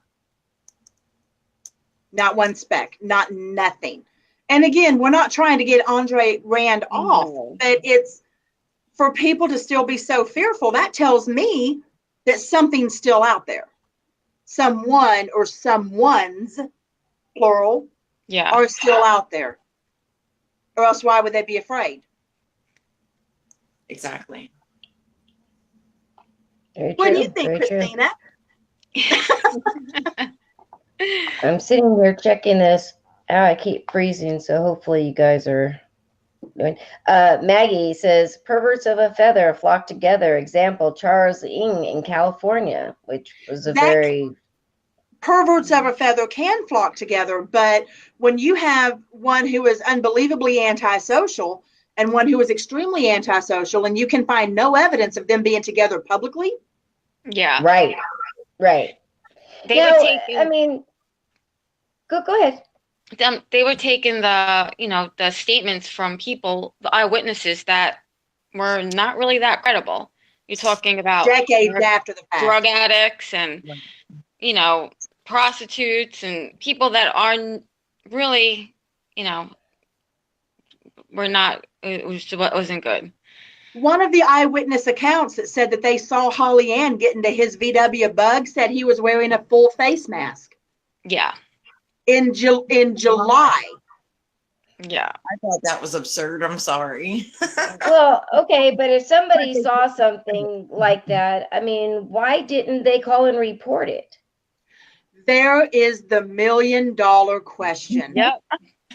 Not one speck, not nothing. And again, we're not trying to get Andre Rand off, No. but it's for people to still be so fearful. That tells me that something's still out there. Someone or someone's, plural, Yeah. are still out there. Or else why would they be afraid? Exactly. Very What do you true. think, Very true. Christina? I'm sitting here checking this out. I keep freezing, so hopefully you guys are doing. Maggie says perverts of a feather flock together. Example: Charles Ng in California, which was a That very perverts of a feather can flock together, but when you have one who is unbelievably antisocial and one who is extremely antisocial, and you can find no evidence of them being together publicly. Yeah. right, right. They were Now, I taking mean, go ahead. they were taking the statements from people, the eyewitnesses that were not really that credible. You're talking about Decades after the fact. drug addicts and you know prostitutes and people that are really were not. It wasn't good. One of the eyewitness accounts that said that they saw Holly Ann get into his VW Bug said he was wearing a full face mask Yeah. in July. Yeah. I thought that was absurd. I'm sorry. Well, okay, but if somebody saw something like that, I mean, why didn't they call and report it? There is the $1 million question. Yep.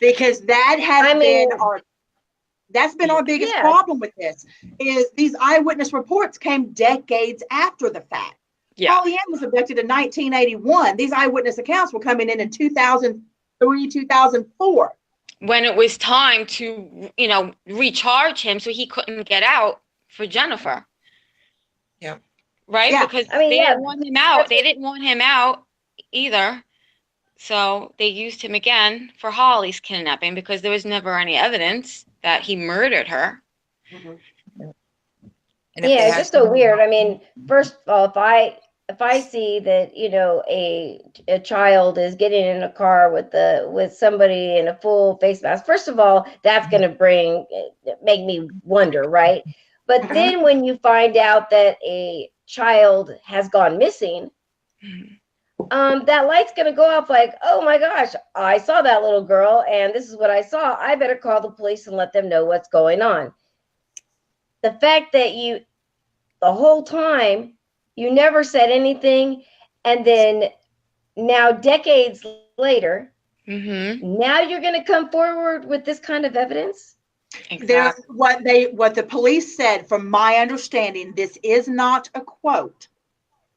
Because that has I mean, been our biggest yeah, problem with this is these eyewitness reports came decades after the fact. Yeah. Holly Ann was abducted in 1981. These eyewitness accounts were coming in 2003, 2004. When it was time to recharge him so he couldn't get out for Jennifer. Yep. Right? Yeah. Because I mean, they yeah, didn't want him out. They didn't want him out either. So they used him again for Holly's kidnapping because there was never any evidence that he murdered her. Mhm. And if yeah, they it's had just so weird. I mean, first of all, if I see that a child is getting in a car with somebody in a full face mask, first of all, that's going to make me wonder, right? But Mhm. then when you find out that a child has gone missing, that light's going to go off like, oh my gosh, I saw that little girl and this is what I saw. I better call the police and let them know what's going on. The fact that the whole time you never said anything, and then now decades later, now you're going to come forward with this kind of evidence? Exactly. What the police said, from my understanding, this is not a quote.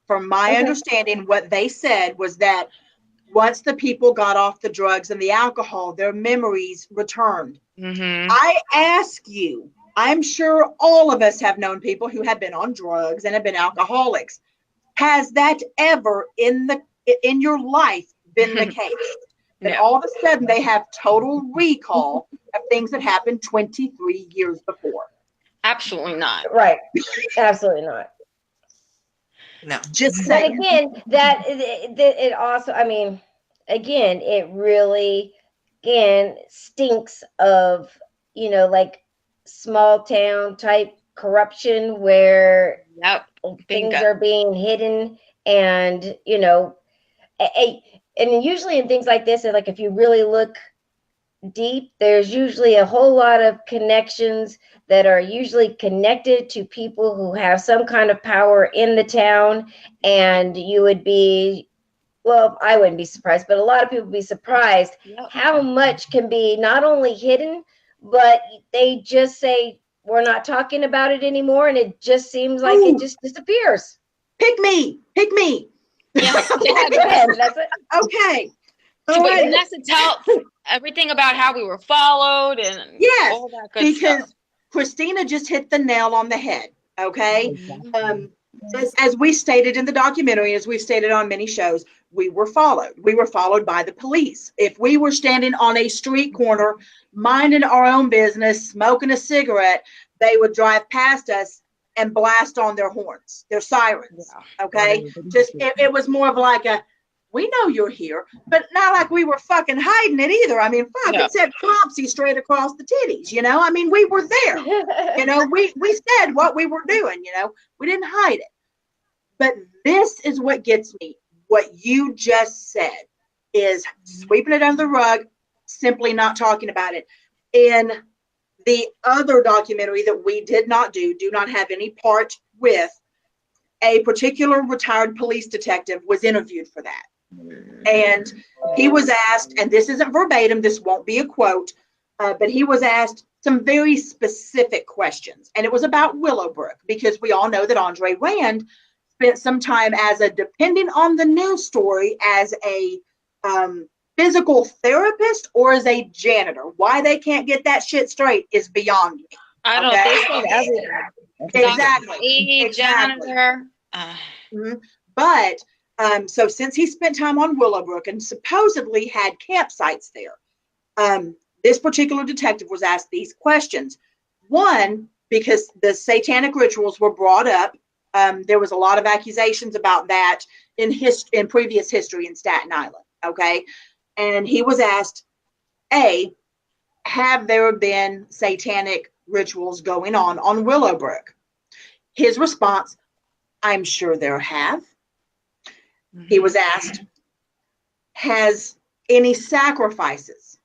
From my Okay. understanding, what they said was that once the people got off the drugs and the alcohol, their memories returned. I ask you, I'm sure all of us have known people who have been on drugs and have been alcoholics. Has that ever in your life been the case? That No. all of a sudden they have total recall of things that happened 23 years before. Absolutely not. Right. Absolutely not. No. Just But saying. again, that it also, I mean, again, it really, again, stinks of, like small town type corruption where Yep. things Bingo. are being hidden, and and usually in things like this, like if you really look deep, there's usually a whole lot of connections that are usually connected to people who have some kind of power in the town. And you would be, well, I wouldn't be surprised, but a lot of people would be surprised Yep. how much can be not only hidden, but they just say we're not talking about it anymore, and it just seems like Ooh. it just disappears. Pick me. Pick me. Yeah. Yeah, go ahead, Vanessa. Okay. So All wait, right. Vanessa, tell everything about how we were followed and Yes, all that good because stuff. Christina just hit the nail on the head. Okay. Mhm. As we stated in the documentary, as we've stated on many shows, we were followed. We were followed by the police. If we were standing on a street corner, minding our own business, smoking a cigarette, they would drive past us and blast on their horns, their sirens. Yeah. Okay. Just, it was more of like a, we know you're here, but not like we were fucking hiding it either. I mean, fuck, No. it said Flopsy straight across the titties, you know? I mean, we were there. You know, we said what we were doing, you know, we didn't hide it. But this is what gets me. What you just said is sweeping it under the rug, simply not talking about it. In the other documentary that we did not do not have any part with, a particular retired police detective was interviewed for that. And he was asked, and this isn't verbatim, this won't be a quote, but he was asked some very specific questions. And it was about Willowbrook, because we all know that Andre Rand spent some time as a, depending on the news story, as a physical therapist or as a janitor. Why they can't get that shit straight is beyond me. I don't Okay? think everything. Exactly. A Exactly. janitor. Mhm. But so since he spent time on Willowbrook and supposedly had campsites there, this particular detective was asked these questions. One, because the satanic rituals were brought up. There was a lot of accusations about that in previous history in Staten Island. Okay. And he was asked, A, have there been satanic rituals going on Willowbrook? His response, I'm sure there have. He was asked, has any sacrifices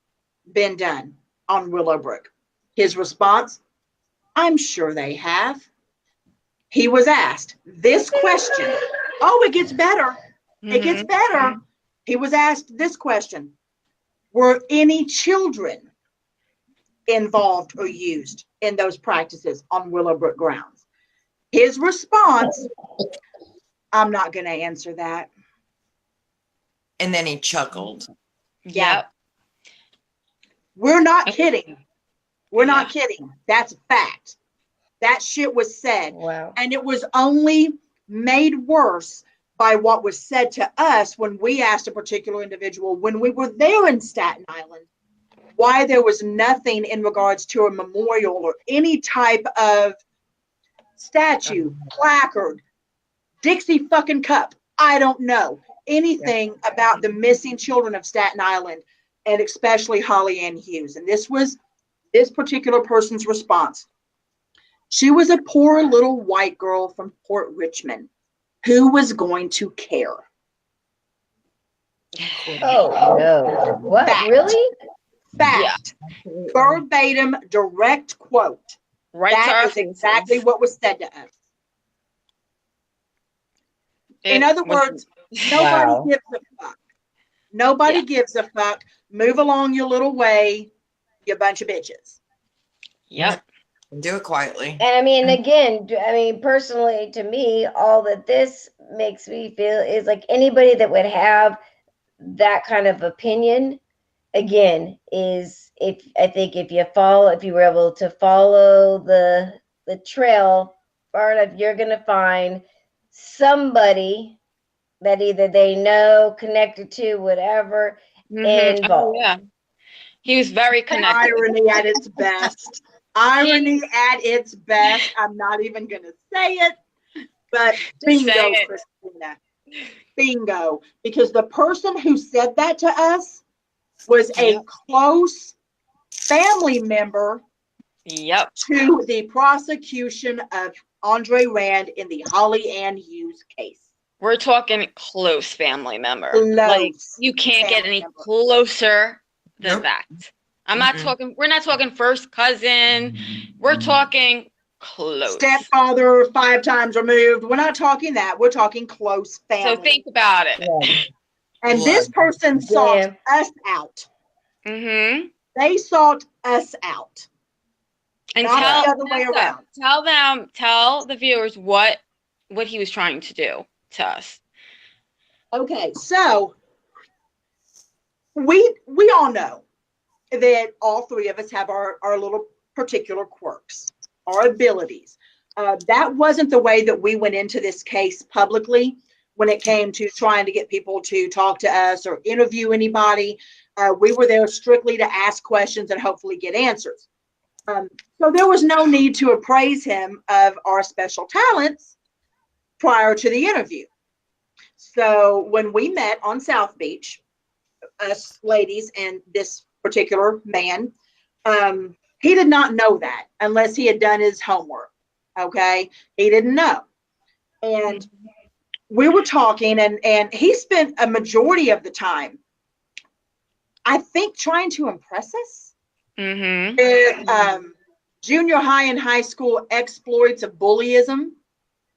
been done on Willowbrook? His response, I'm sure they have. He was asked this question. Oh, it gets better. It gets better. He was asked this question. Were any children involved or used in those practices on Willowbrook grounds? His response, I'm not going to answer that. And then he chuckled. Yep. We're not kidding. We're not Yeah. kidding. That's a fact. That shit was said. Wow. And it was only made worse by what was said to us when we asked a particular individual when we were there in Staten Island why there was nothing in regards to a memorial or any type of statue, placard, Dixie fucking cup. I don't know anything about the missing children of Staten Island, and especially Holly Ann Hughes. And this was this particular person's response. She was a poor little white girl from Port Richmond. Who was going to care? Oh no. What? Fact. Really? Fact. Verbatim, direct quote. Right to That our is exactly faces. what was said to us. In It other was- words, nobody Wow. gives a fuck. Nobody Yeah. gives a fuck. Move along your little way, you bunch of bitches. Yep. Do it quietly. And I mean, again, I mean, personally, to me, all that this makes me feel is like anybody that would have that kind of opinion, again, is if I think if you were able to follow the trail far enough, you're gonna find somebody that either they know, connected to, whatever, Oh, involved. yeah. He was very connected. Irony at its best. Irony at its best. I'm not even going to say it, but bingo, say it. Christina. Bingo. Because the person who said that to us was a Yep. close family member Yep. to the prosecution of Andre Rand in the Holly Ann Hughes case. We're talking close family member. Close Like you can't get family any member. closer than Nope. that. I'm not Mhm. talking, we're not talking first cousin. We're talking close. Stepfather 5 times removed. We're not talking that. We're talking close family. So think about it. And this person sought Yeah. us out. Mm-hmm. They sought us out. And not tell the other way around. tell the viewers what he was trying to do to us. Okay, so we all know that all three of us have our little particular quirks, our abilities. That wasn't the way that we went into this case publicly when it came to trying to get people to talk to us or interview anybody. We were there strictly to ask questions and hopefully get answers. So there was no need to appraise him of our special talents prior to the interview. So when we met on South Beach, us ladies and this particular man, he did not know that unless he had done his homework. Okay, he didn't know. And we were talking, and he spent a majority of the time, I think, trying to impress us with junior high and high school exploits of bullyism,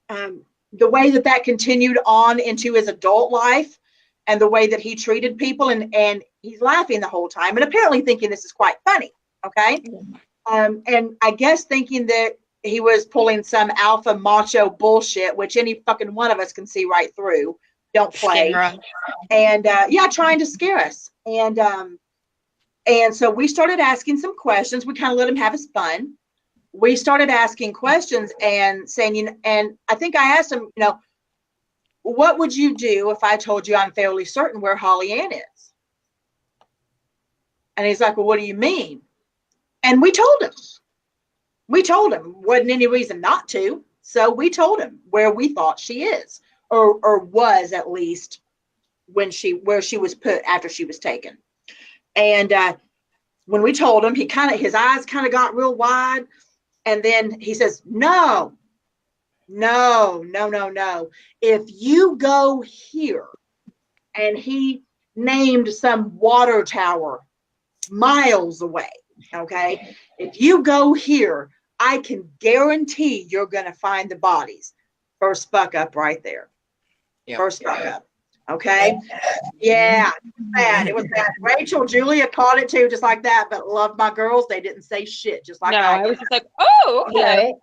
the way that continued on into his adult life, and the way that he treated people, and he's laughing the whole time, and apparently thinking this is quite funny. Okay, and I guess thinking that he was pulling some alpha macho bullshit, which any fucking one of us can see right through. Don't play. And yeah, trying to scare us. And so we started asking some questions. We kind of let him have his fun. We started asking questions and saying, and I think I asked him, what would you do if I told you I'm fairly certain where Holly Ann is? And he's like, well, what do you mean? And we told him. Wasn't any reason not to. So we told him where we thought she is, or was, at least where she was put after she was taken. And when we told him, his eyes kind of got real wide. And then he says, no. If you go here, and he named some water tower miles away. Okay. If you go here, I can guarantee you're going to find the bodies. First fuck up right there. Yep. First fuck up. Okay. Yeah. Bad. It was bad. Rachel, Julia caught it too, just like that. But love my girls. They didn't say shit. Just like I was just like, oh, okay.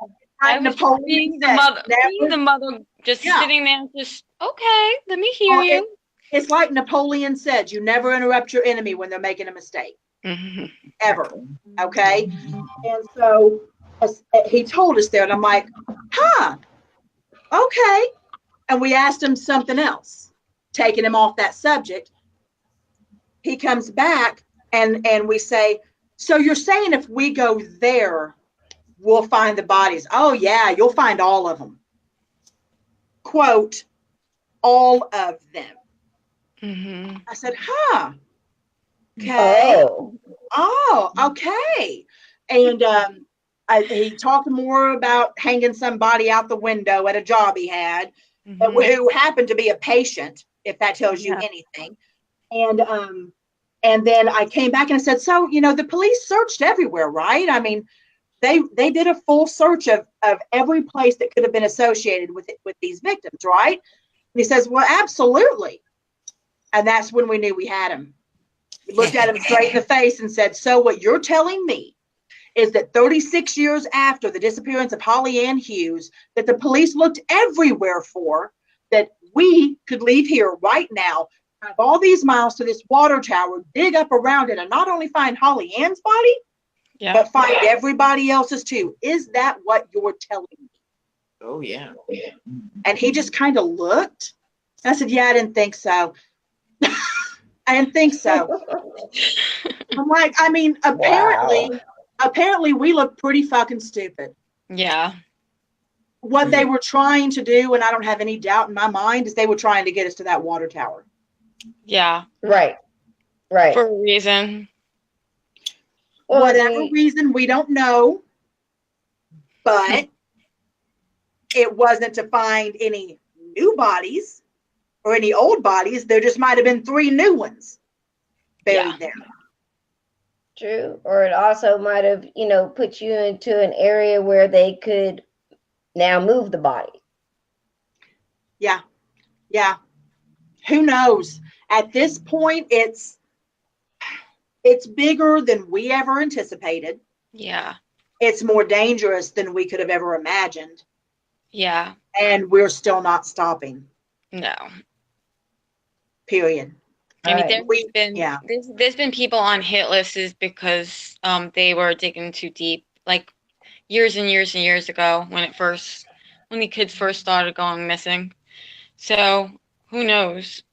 I was being the mother, just sitting there, just okay. Let me hear you. It's like Napoleon said: you never interrupt your enemy when they're making a mistake. Ever. Okay. And so he told us there, and I'm like, okay. And we asked him something else, taking him off that subject. He comes back and we say, so you're saying if we go there, we'll find the bodies? Oh yeah, you'll find all of them. Quote, all of them. I said, okay. Oh, okay. And he talked more about hanging somebody out the window at a job he had, who happened to be a patient, if that tells you anything. And then I came back and I said, so, the police searched everywhere, right? I mean, they did a full search of every place that could have been associated with these victims, right? And he says, well, absolutely. And that's when we knew we had him. We looked at him straight in the face and said, so what you're telling me is that 36 years after the disappearance of Holly Ann Hughes, that the police looked everywhere for, that we could leave here right now, drive all these miles to this water tower, dig up around it, and not only find Holly Ann's body, but find everybody else's too. Is that what you're telling me? Oh, yeah. And he just kind of looked. I said, yeah, I didn't think so. I didn't think so. I'm like, I mean, apparently we look pretty fucking stupid. Yeah. What they were trying to do, and I don't have any doubt in my mind, is they were trying to get us to that water tower. Yeah. Right. For a reason. Whatever reason, we don't know. But it wasn't to find any new bodies or any old bodies. There just might have been 3 new ones buried there. True. Or it also might have, put you into an area where they could now move the body. Yeah. Who knows? At this point, it's bigger than we ever anticipated. Yeah. it's more dangerous than we could have ever imagined. Yeah. And we're still not stopping. No. Period. I mean, Right. there's been people on hit lists because they were digging too deep, like years and years and years ago when the kids first started going missing. So who knows?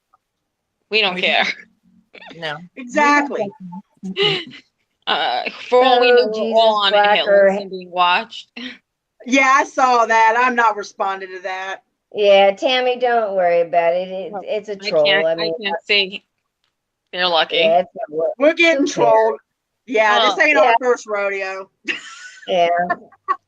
We don't care. No. Exactly. For all we know, So we're Jesus all on a Black hit list or and being watched. Yeah, I saw that. I'm not responding to that. yeah, Tammy, don't worry about it. Well, It's a troll. I I mean, can't say they're lucky. yeah, it's not what. We're Who getting cares? trolled. Yeah, this Oh, ain't Yeah, our first rodeo. yeah.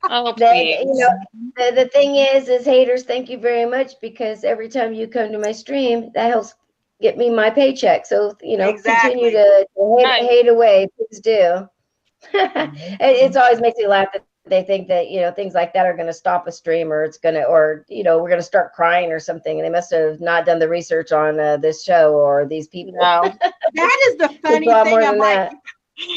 oh, That please. the thing is haters. Thank you very much because every time you come to my stream, that helps get me my paycheck. So continue Exactly. to Right. hate away. Please do. It's always makes me laugh that they think that things like that are going to stop a stream or it's going to or we're going to start crying or something, and they must have not done the research on this show or these people. No. That is the It's a funny lot thing. more I'm than like, that.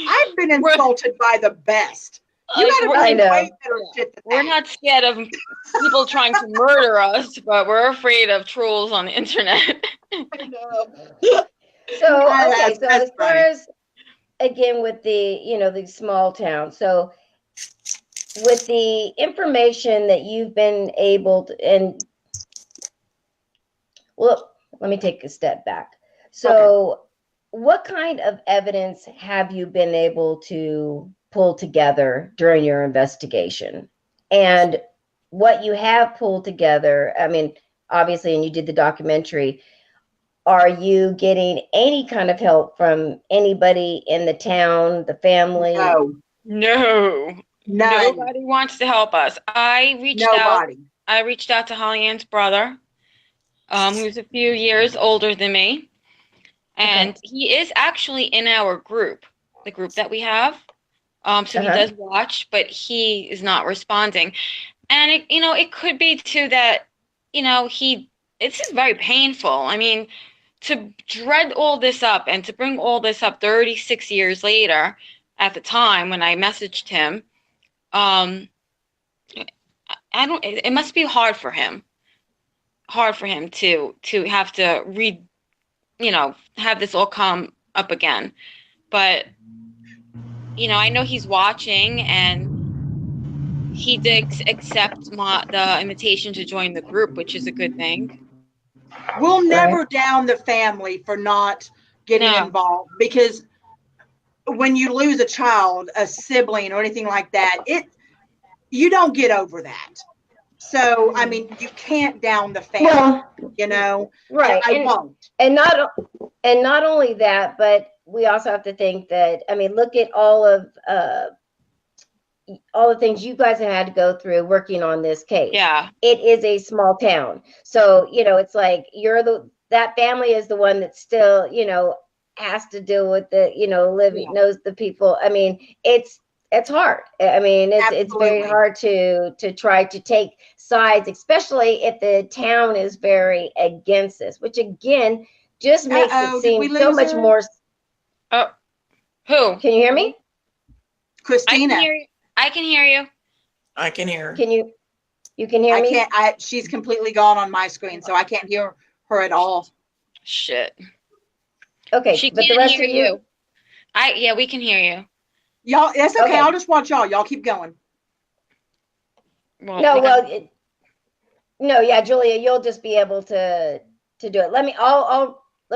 I've been We're, insulted by the best. You like, got to we're, I believe way know. better shit than we're that. not scared of people trying to murder us, but we're afraid of trolls on the internet. I know. So okay, so That's as far funny. as again with the small town, so with the information that you've been able to, and well, let me take a step back. Okay. So what kind of evidence have you been able to pull together during your investigation? And what you have pulled together, I mean, obviously, and you did the documentary, are you getting any kind of help from anybody in the town, the family? No, No. none, Nobody wants to help us. nobody. I reached out to Holly Ann's brother, who's a few years older than me. Okay. And he is actually in our group, the group that we have. So he Uh-huh. does watch, but he is not responding. And it could be too that, it's just very painful. I mean, to dread all this up and to bring all this up 36 years later at the time when I messaged him, um, I don't, it must be hard for him to have to have this all come up again. But I know he's watching, and he did accept the invitation to join the group, which is a good thing. We'll Right. never down the family for not getting No, involved, because when you lose a child, a sibling, or anything like that, you don't get over that. So, I mean, you can't down the family, Well, and right. I won't. And not only that, but we also have to think that, I mean, look at all the things you guys have had to go through working on this case. yeah, It is a small town. So, it's like that family is the one that still, has to deal with the, yeah, knows the people. I mean, it's hard. I mean, it's very Absolutely. hard to try to take sides, especially if the town is very against this, which again just makes it Uh-oh, did we seem so lose much her? more. oh, who? Can you hear me? I can Christina. hear you. I can hear you. I can hear. You can hear I me? can't, she's completely gone on my screen, so I can't hear her at all. Shit. Okay, She but the can't rest hear of you. Yeah, we can hear you. Y'all, that's okay. Okay. I'll just watch y'all. Y'all keep going. Well, No, we got, well, no, yeah, Julia, you'll just be able to do it. Let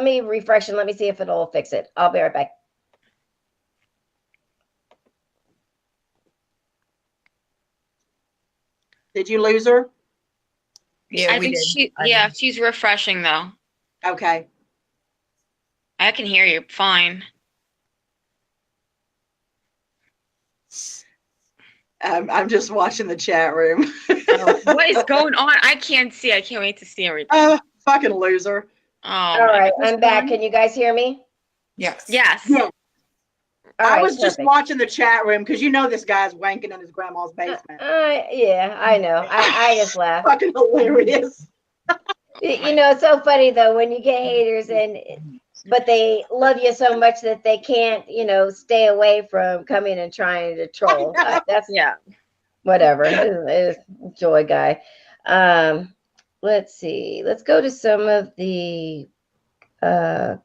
me refresh and let me see if it'll fix it. I'll be right back. Did you lose her? Yeah, I we think did. she's refreshing though. Okay. I can hear you fine. I'm just watching the chat room. What is going on? I can't see. I can't wait to see everything. Fucking loser. Oh All my right, God. I'm back. Can you guys hear me? Yes. Yes. Yeah. All I right, was just perfect. watching the chat room because this guy's wanking in his grandma's basement. Yeah, I know. I just laugh. Fucking hilarious. It's so funny though when you get haters, and but they love you so much that they can't, stay away from coming and trying to troll. That's Yeah. whatever. It's Joy Guy. Let's see. Let's go to some of the uh,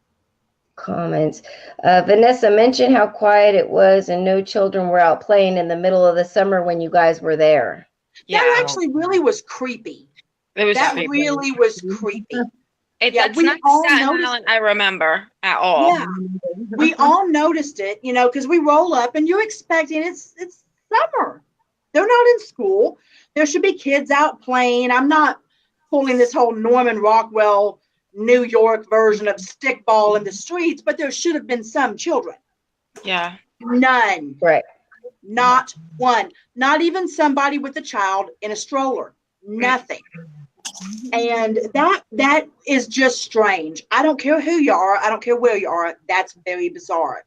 comments. Vanessa mentioned how quiet it was and no children were out playing in the middle of the summer when you guys were there. Yeah. That actually really was creepy. It was That creepy. really was creepy. That's we not all Staten noticed Island it. I remember at all. Yeah, we all noticed it, because we roll up and you're expecting it's summer. They're not in school. There should be kids out playing. I'm not pulling this whole Norman Rockwell, New York version of stickball in the streets, but there should have been some children. Yeah. None. Right. Not one. Not even somebody with a child in a stroller. Nothing. And that is just strange. I don't care who you are. I don't care where you are. That's very bizarre.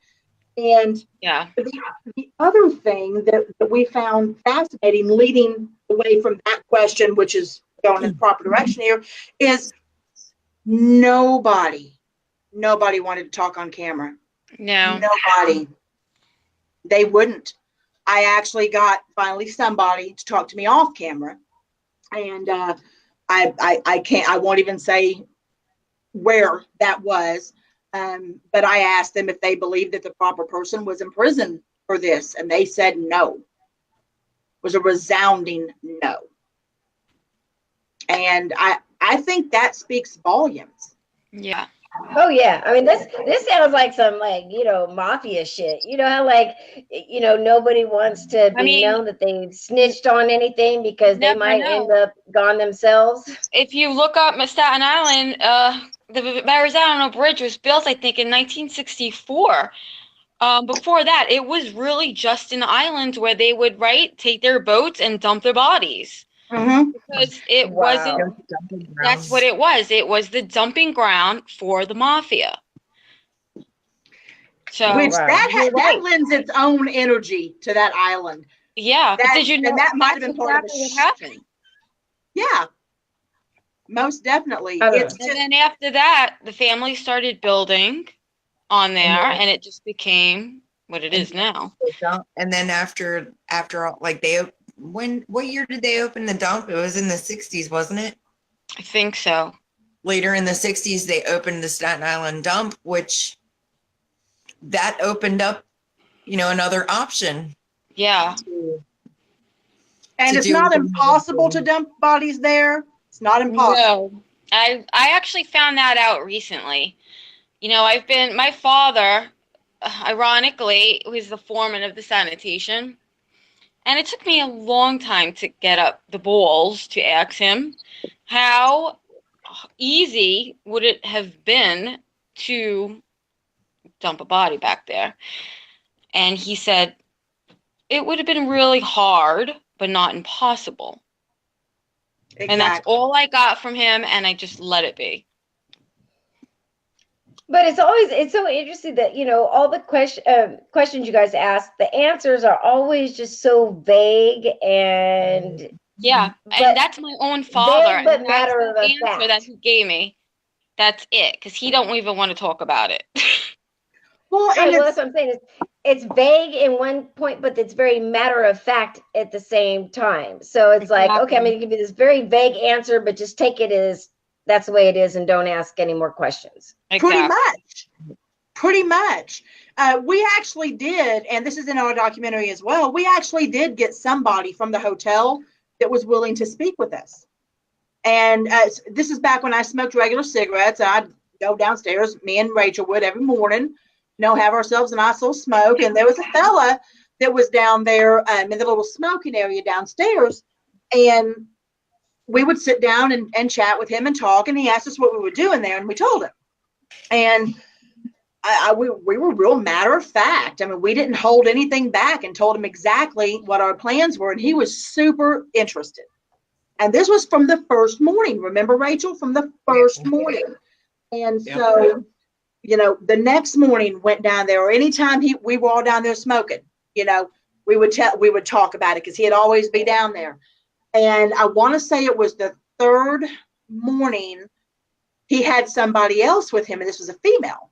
And Yeah. the other thing that we found fascinating, leading away from that question, which is going in the proper direction here, is nobody wanted to talk on camera. No. Nobody. They wouldn't. I actually got finally somebody to talk to me off camera. And I won't even say where that was. But I asked them if they believed that the proper person was in prison for this, and they said no. It was a resounding no. And I think that speaks volumes. Yeah. Oh yeah. I mean, this sounds like some mafia shit. You know how nobody wants to be known that they snitched on anything because they might end up gone themselves. If you look up Staten Island, the Verrazano Bridge was built, I think, in 1964. Before that, it was really just an island where they would take their boats and dump their bodies. Mm-hmm. Because it wasn't. That's what it was. It was the dumping ground for the mafia. So which that lends its own energy to that island. Yeah. Did you know that might have been part of what happened? Yeah. Most definitely. And then after that, the family started building on there, and it just became what it is now. And then after all, what year did they open the dump? It was in the 60s, wasn't it? I think so. Later in the 60s, they opened the Staten Island dump, which that opened up, another option. Yeah. And it's not impossible to dump bodies there. It's not impossible. No. I actually found that out recently. My father, ironically, was the foreman of the sanitation. And it took me a long time to get up the balls to ask him how easy would it have been to dump a body back there. And he said, it would have been really hard, but not impossible. Exactly. And that's all I got from him, and I just let it be. But it's so interesting that, all the questions you guys ask, the answers are always just so vague and. Yeah, and that's my own father. Vague, but matter of the fact. Answer that he gave me. That's it, because he don't even want to talk about it. Well, that's what I'm saying. It's vague in one point, but it's very matter of fact at the same time. So it's like, okay, I'm going to give you this very vague answer, but just take it as that's the way it is and don't ask any more questions. Exactly. Pretty much. We actually did, and this is in our documentary as well, we actually did get somebody from the hotel that was willing to speak with us. And this is back when I smoked regular cigarettes. I'd go downstairs, me and Rachel would every morning, have ourselves a nice little smoke. And there was a fella that was down there in the little smoking area downstairs. And we would sit down and chat with him and talk. And he asked us what we were doing there. And we told him. And we were real matter of fact. I mean, we didn't hold anything back and told him exactly what our plans were. And he was super interested. And this was from the first morning. Remember, Rachel, from the first morning. And so, the next morning went down there, or anytime we were all down there smoking, we would talk about it because he'd always be down there. And I want to say it was the third morning he had somebody else with him, and this was a female.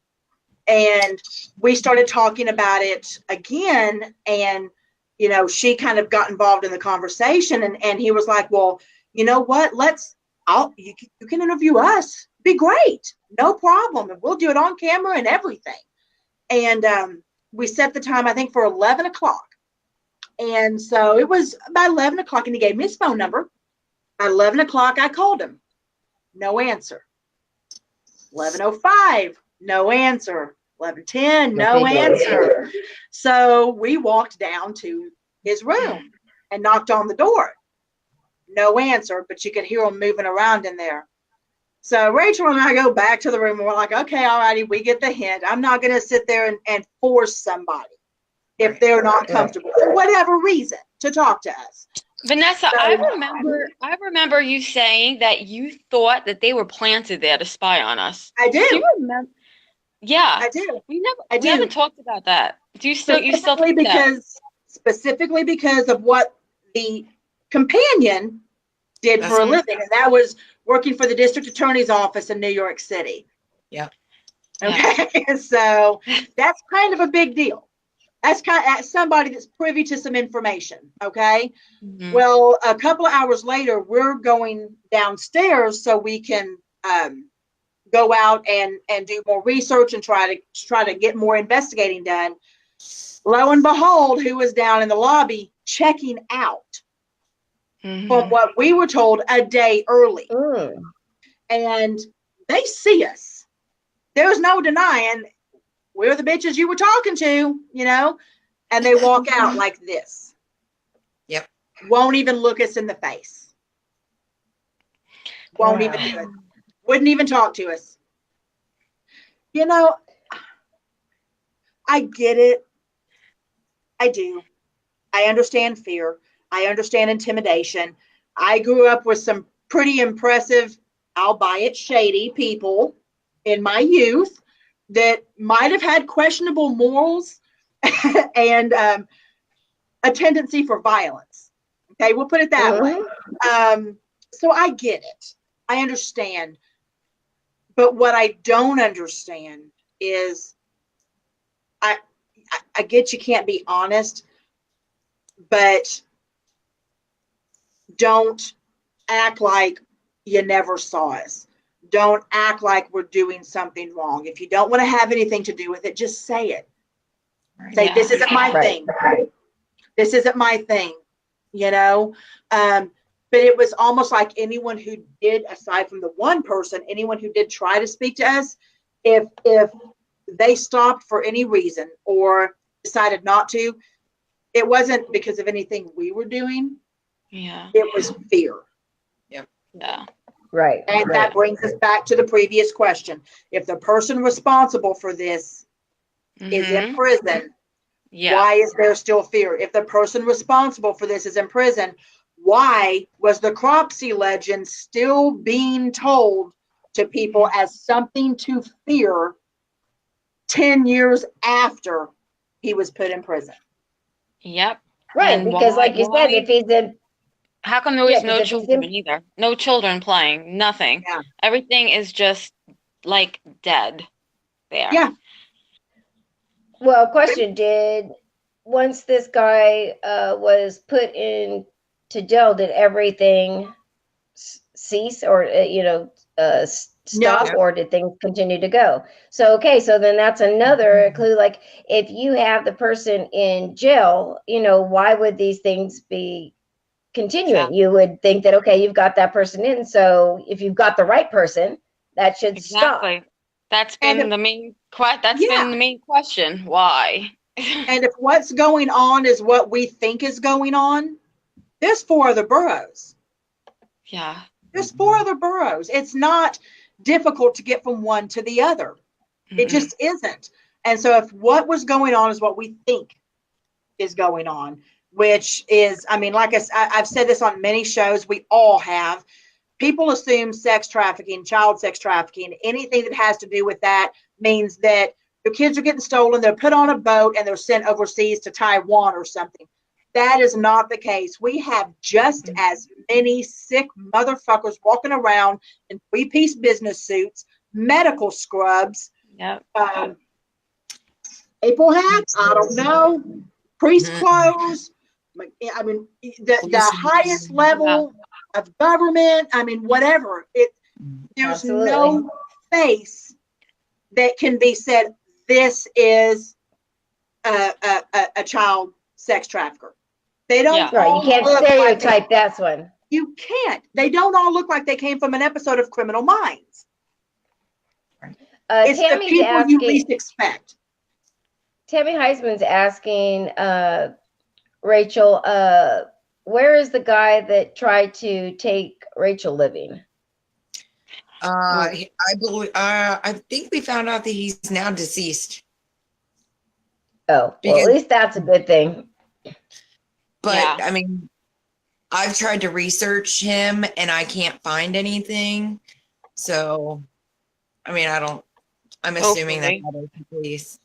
And we started talking about it again. And, you know, she kind of got involved in the conversation. And he was like, well, you know what? You can interview us. Be great. No problem. And we'll do it on camera and everything. And we set the time, I think, for 11 o'clock. And so it was about 11 o'clock, and he gave me his phone number. At 11 o'clock, I called him. No answer. 11:05, no answer. 11:10, no answer. So we walked down to his room and knocked on the door. No answer, but you could hear him moving around in there. So Rachel and I go back to the room, and we're like, okay, all righty, we get the hint. I'm not going to sit there and force somebody if they're not comfortable for whatever reason to talk to us. Vanessa, So, I remember you saying that you thought that they were planted there to spy on us. I do. Do you remember? Yeah. I do. We haven't talked about that. Do you still Specifically think that? Specifically because of what the companion did for a living, and that was working for the district attorney's office in New York City. Yeah. Okay. So that's kind of a big deal. That's kind of somebody that's privy to some information. Okay. Mhm. Well, a couple of hours later, we're going downstairs so we can go out and do more research and try to get more investigating done. Lo and behold, who was down in the lobby checking out from what we were told a day early. And they see us. There's no denying we're the bitches you were talking to, you know, and they walk out like this. Yep. Won't even look us in the face. Won't even do it. Wouldn't even talk to us. You know, I get it. I do. I understand fear. I understand intimidation. I grew up with some pretty impressive, albeit shady people in my youth that might have had questionable morals and a tendency for violence. Okay, we'll put it that way. So I get it. I understand. But what I don't understand is I get you can't be honest, but don't act like you never saw us. Don't act like we're doing something wrong. If you don't want to have anything to do with it, just say it. Say, this isn't my thing. This isn't my thing, you know? But it was almost like anyone who did, aside from the one person, anyone who did try to speak to us, if they stopped for any reason or decided not to, it wasn't because of anything we were doing. Yeah. It was fear. Yep. Yeah. Right. And that brings us back to the previous question. If the person responsible for this is in prison, why is there still fear? If the person responsible for this is in prison, why was the Cropsey legend still being told to people as something to fear 10 years after he was put in prison? Yep. Right, And because like you said, if he's in, how come there was no 'cause if he's children in- either? No children playing, nothing. Yeah. Everything is just like dead there. Yeah. well, question, once this guy was put into jail, did everything cease or, stop, No. or did things continue to go? So, okay, so then that's another clue. Like, if you have the person in jail, why would these things be continuing? Exactly. You would think that, okay, you've got that person in, so if you've got the right person, that should Exactly. stop. That's been the main been the main question. Why? And if what's going on is what we think is going on, there's 4 other boroughs. Yeah. There's 4 other boroughs. It's not difficult to get from one to the other. It just isn't. And so if what was going on is what we think is going on, which is, I mean, like I've said this on many shows, we all have. People assume sex trafficking, child sex trafficking, anything that has to do with that means that the kids are getting stolen, they're put on a boat, and they're sent overseas to Taiwan or something. That is not the case. We have just as many sick motherfuckers walking around in 3-piece business suits, medical scrubs, Yep. Maple hats, I don't know. Priest clothes. I mean, the highest level of government. I mean, whatever. There's Absolutely. no face that can be said, this is a child sex trafficker. They don't. Yeah. Right. You can't look like stereotype that one. you can't. They don't all look like they came from an episode of Criminal Minds. It's the Tammy's people you asking. least expect. Tammy Heisman's asking Rachel, where is the guy that tried to take Rachel living? I believe. I think we found out that he's now deceased. Oh, well, Because- at least that's a good thing. But Yeah. I mean, I've tried to research him and I can't find anything. So, I mean, I'm assuming that Hopefully. is the case.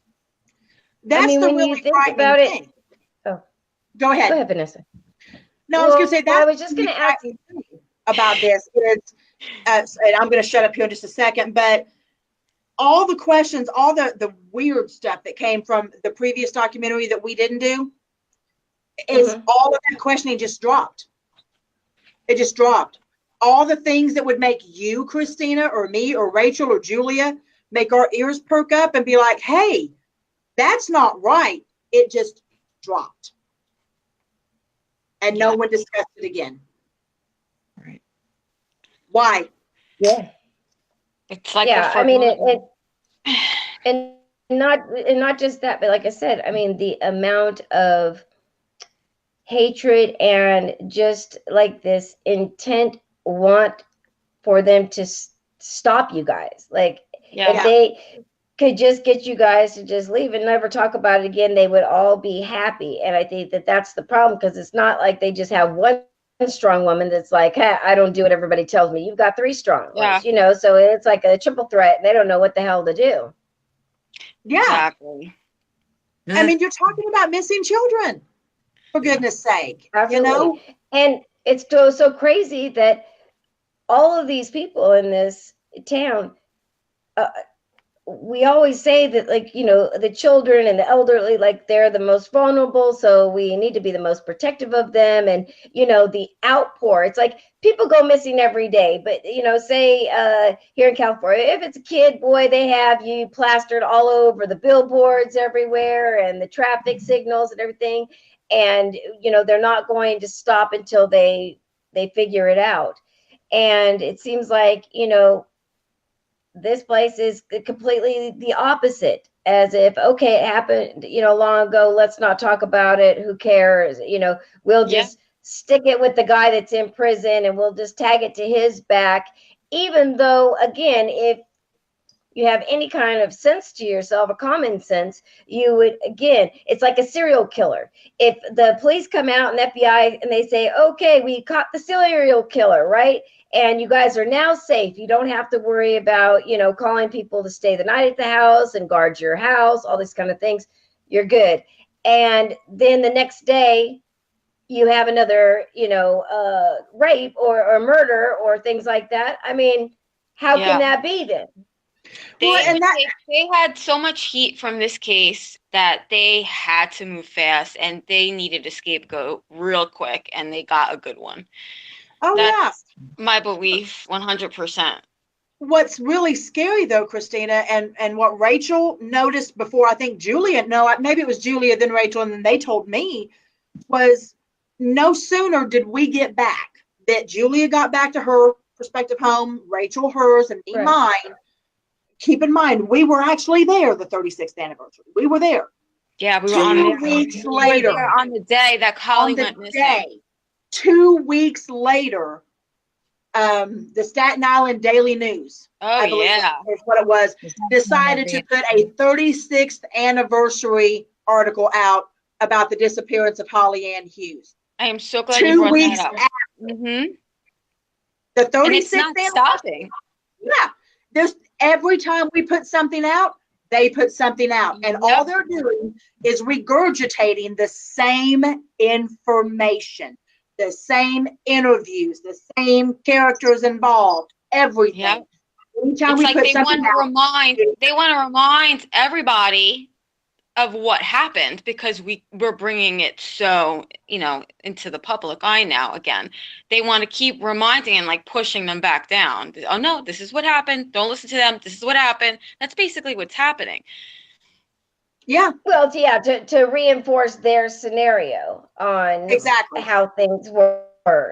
That's mean, the when you really think frightening about it- thing. Oh. Go ahead. Go ahead, Vanessa. No, I was going to say Well, that. I was just going to ask. About this is, and I'm going to shut up here in just a second, but all the questions, all the weird stuff that came from the previous documentary that we didn't do, is all of that questioning just dropped. It just dropped. All the things that would make you, Christina, or me, or Rachel, or Julia, make our ears perk up and be like, hey, that's not right. It just dropped. And no one discussed it again. Right. Why? Yeah. It's like Yeah. I mean, and not just that, but like I said, I mean, the amount of hatred and just like this intent want for them to stop you guys. Like, if they could just get you guys to just leave and never talk about it again, they would all be happy. And I think that that's the problem, because it's not like they just have one strong woman that's like, hey, I don't do what everybody tells me. You've got three strong ones, you know, so it's like a triple threat. And they don't know what the hell to do. Yeah. Exactly. I mean, you're talking about missing children, for goodness sake. Absolutely. You know? And it's so crazy that all of these people in this town, we always say that, like, you know, the children and the elderly, like, they're the most vulnerable, so we need to be the most protective of them. And, you know, the outpour, it's like people go missing every day, but, you know, say here in California, if it's a kid, boy, they have you plastered all over the billboards everywhere and the traffic signals and everything. And, you know, they're not going to stop until they figure it out. And it seems like, you know, this place is completely the opposite, as if, okay, it happened, you know, long ago, let's not talk about it, who cares, you know, we'll just stick it with the guy that's in prison and we'll just tag it to his back. Even though, again, if you have any kind of sense to yourself, a common sense, you would, again, it's like a serial killer. If the police come out and FBI and they say, okay, we caught the serial killer, right? And you guys are now safe. You don't have to worry about, you know, calling people to stay the night at the house and guard your house, all these kind of things. You're good. And then the next day you have another, you know, rape or murder or things like that. I mean, how can that be then? They had so much heat from this case that they had to move fast, and they needed a scapegoat real quick, and they got a good one. Oh, That's my belief, 100%. What's really scary, though, Christina, and what Rachel noticed before, I think Julia, no, maybe it was Julia, then Rachel, and then they told me, was no sooner did we get back, that Julia got back to her prospective home, Rachel hers, and me mine. Keep in mind, we were actually there the 36th anniversary. We were there. Yeah, we were 2 weeks later. On the day that Holly went missing. 2 weeks later, the Staten Island Daily News, I believe is what it was, decided to put a 36th anniversary article out about the disappearance of Holly Ann Hughes. I am so glad you brought that up. 2 weeks after. The 36th and it's not stopping. Yeah. There's every time we put something out, they put something out. And all they're doing is regurgitating the same information, the same interviews, the same characters involved, everything. Yep. Anytime it's we like put they want to remind everybody of what happened, because we're bringing it so, into the public eye now again. They want to keep reminding and like pushing them back down. Oh no, this is what happened. Don't listen to them. This is what happened. That's basically what's happening. Yeah, Well, yeah, to reinforce their scenario on exactly. how things were.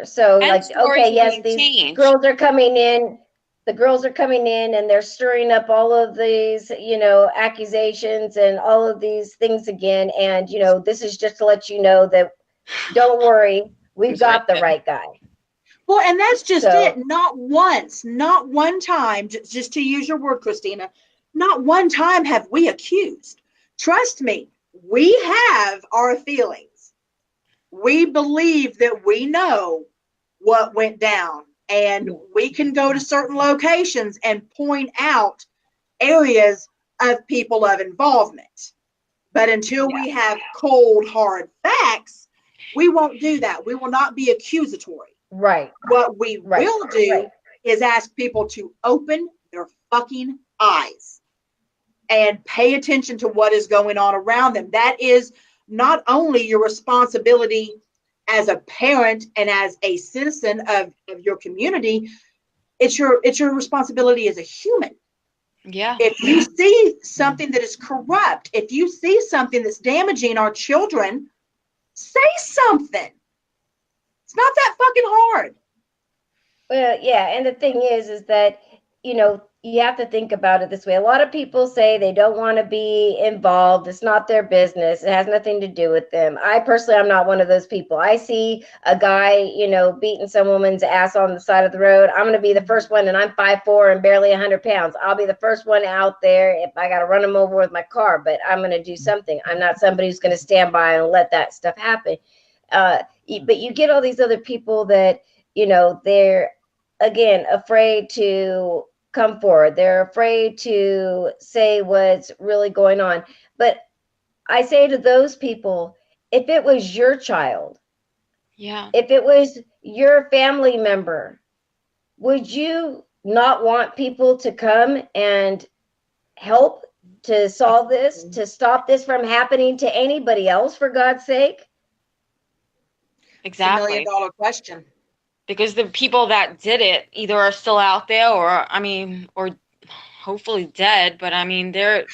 So, And like, stories okay, are yes, being these changed. girls are coming in. The girls are coming in and they're stirring up all of these, accusations and all of these things again. And, this is just to let you know that don't worry, we've Who's right got the there? right guy. Well, and that's just it. So, Not once, not one time, just to use your word, Christina, not one time have we accused. Trust me, we have our feelings. We believe that we know what went down, and we can go to certain locations and point out areas of people of involvement. But until we have cold, hard facts, we won't do that. We will not be accusatory. right, What we right, will do right. is ask people to open their fucking eyes and pay attention to what is going on around them. That is not only your responsibility as a parent and as a citizen of your community, it's your responsibility as a human. Yeah. If you see something that is corrupt, if you see something that's damaging our children, say something. It's not that fucking hard. Well, yeah, and the thing is that, you have to think about it this way. A lot of people say they don't want to be involved. It's not their business. It has nothing to do with them. I personally, I'm not one of those people. I see a guy, beating some woman's ass on the side of the road. I'm going to be the first one, and I'm 5'4" and barely 100 pounds. I'll be the first one out there if I got to run him over with my car, but I'm going to do something. I'm not somebody who's going to stand by and let that stuff happen. But you get all these other people that, they're, again, afraid to come forward. They're afraid to say what's really going on. But I say to those people, if it was your child, Yeah. if it was your family member, would you not want people to come and help to solve this, to stop this from happening to anybody else, for God's sake? It's a million Exactly. dollar question. Because the people that did it either are still out there, or hopefully dead, but they're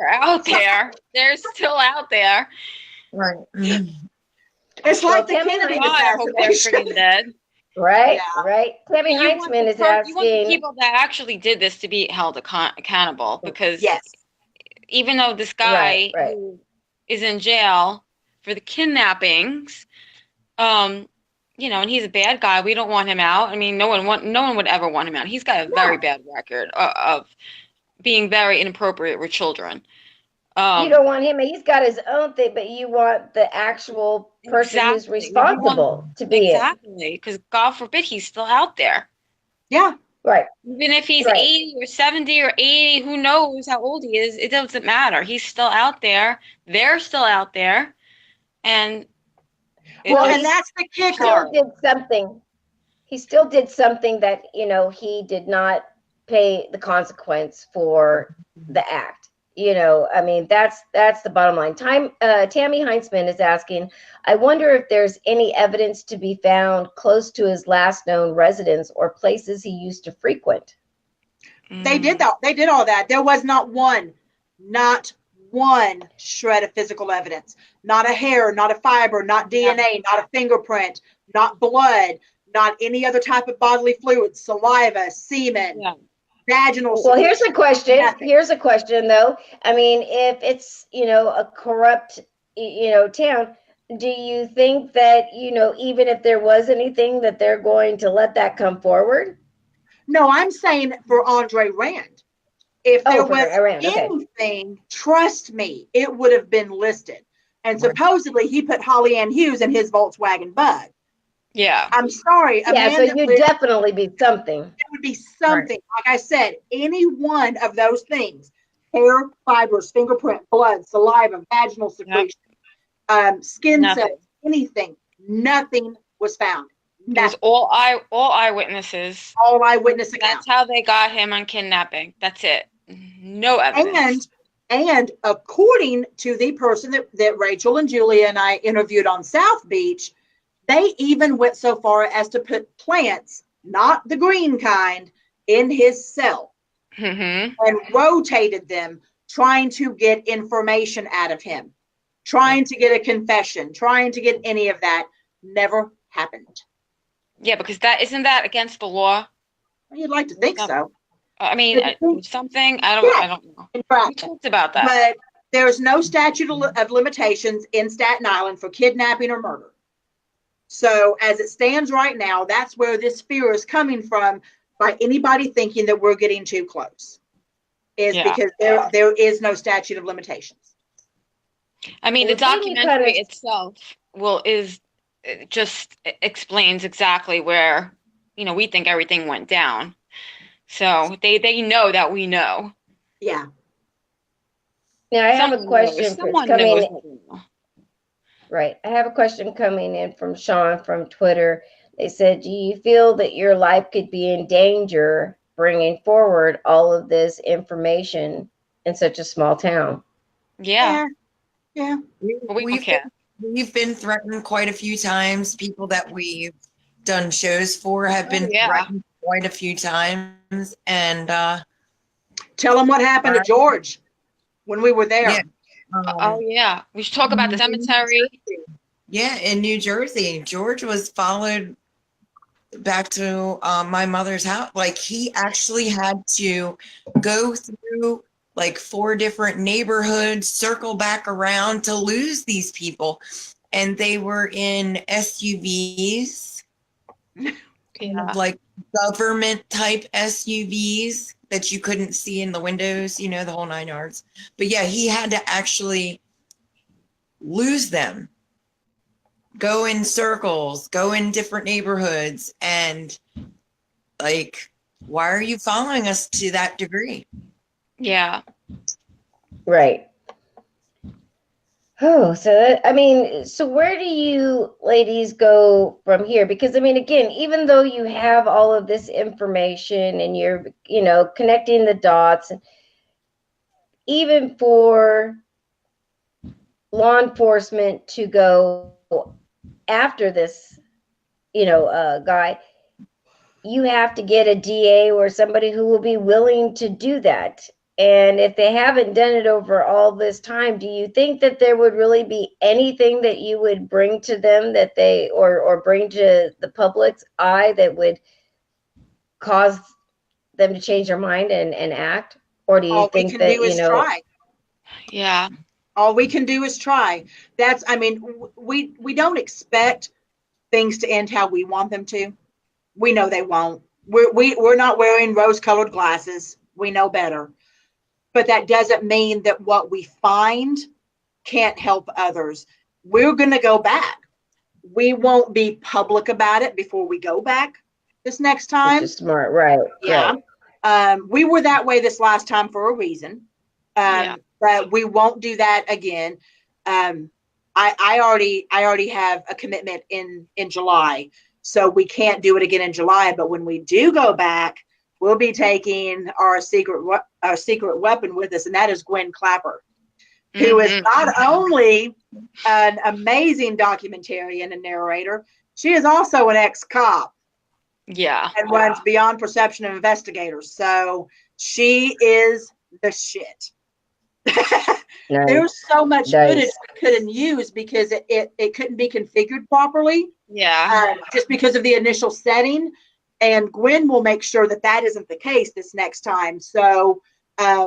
out there. They're still out there. Right. It's Well, like the Tammy Kennedy God, I hope they're assassination. freaking dead. Right, Yeah. right. Tammy You want Heinzman is you want the asking, people that actually did this to be held accountable, because Yes. even though this right, guy right. who is in jail for the kidnappings, and he's a bad guy, we don't want him out. I mean, no one would ever want him out. He's got a very bad record of being very inappropriate with children. You don't want him. He's got his own thing, but you want the actual person who's Exactly. You want responsible to be in. exactly, because God forbid he's still out there. Yeah. Right, Even if he's right. 80 or 70 or 80, who knows how old he is? It doesn't matter. He's still out there. They're still out there, and Well, just and that's the Still kicker. did something. He still did something that, he did not pay the consequence for the act. I mean, that's the bottom line. Tammy Heinzman is asking, I wonder if there's any evidence to be found close to his last known residence or places he used to frequent. They did that. They did all that. There was not one shred of physical evidence, not a hair, not a fiber, not DNA, not a fingerprint, not blood, not any other type of bodily fluid, saliva, semen, vaginal. Well, here's a question. Nothing. Here's a question, though. I mean, if it's, a corrupt, town, do you think that, even if there was anything, that they're going to let that come forward? No, I'm saying for Andre Rand. If there was Iran, okay. anything, trust me, it would have been listed. And supposedly he put Holly Ann Hughes in his Volkswagen Bug. Yeah. I'm sorry. Yeah, so you'd definitely be something. It would be something. Right. Like I said, any one of those things, hair, fibers, fingerprint, blood, saliva, vaginal secretion, skin cells, anything, nothing was found. It was all eyewitnesses. All eyewitness accounts. That's how they got him on kidnapping. That's it. No evidence. And according to the person that Rachel and Julia and I interviewed on South Beach, they even went so far as to put plants, not the green kind, in his cell Mm-hmm. and rotated them, trying to get information out of him, trying to get a confession, trying to get any of that. Never happened. Yeah, because that isn't that against the law? You'd like to think so. I mean, something I Yeah, don't know. in fact, We talked about that. but there's no statute of limitations in Staten Island for kidnapping or murder. So as it stands right now, that's where this fear is coming from by anybody thinking that we're getting too close, is Yeah. because there is no statute of limitations. I mean, Well, the the thing you documentary kinda- itself it just explains exactly where, we think everything went down. So they know that we know. Yeah. Now I have a Someone knows. question for it's Someone knows coming. that we know. Right. I have a question coming in from Sean from Twitter. They said, do you feel that your life could be in danger bringing forward all of this information in such a small town? Yeah. Yeah. But we don't care. We've been threatened quite a few times. People that we've done shows for have been threatened quite a few times. And tell them what happened to George when we were there. Yeah. Oh yeah. We should talk about the cemetery. Yeah, in New Jersey, George was followed back to my mother's house. Like, he actually had to go through like 4 different neighborhoods, circle back around to lose these people. And they were in SUVs, like government type SUVs that you couldn't see in the windows, the whole 9 yards. But yeah, he had to actually lose them, go in circles, go in different neighborhoods, and like, why are you following us to that degree? Yeah. Right. Oh, so where do you ladies go from here? Because again, even though you have all of this information and you're, connecting the dots, even for law enforcement to go after this, guy, you have to get a DA or somebody who will be willing to do that. And if they haven't done it over all this time, do you think that there would really be anything that you would bring to them that they or bring to the public's eye that would cause them to change their mind and act? Or do you All we think can that, do is try. Yeah. All we can do is try. We don't expect things to end how we want them to. We know they won't. We're not wearing rose-colored glasses. We know better. But that doesn't mean that what we find can't help others. We're going to go back. We won't be public about it before we go back this next time. Which is smart, right? Yeah. Right. We were that way this last time for a reason. But we won't do that again. I already have a commitment in July, so we can't do it again in July. But when we do go back, we'll be taking our secret weapon with us, and that is Gwen Clapper, who is not only an amazing documentarian and narrator, she is also an ex-cop. Yeah. And runs Beyond Perception of Investigators. So she is the shit. Nice. There's so much footage we couldn't use because it couldn't be configured properly. Yeah. Just because of the initial setting. And Gwen will make sure that isn't the case this next time. So, we're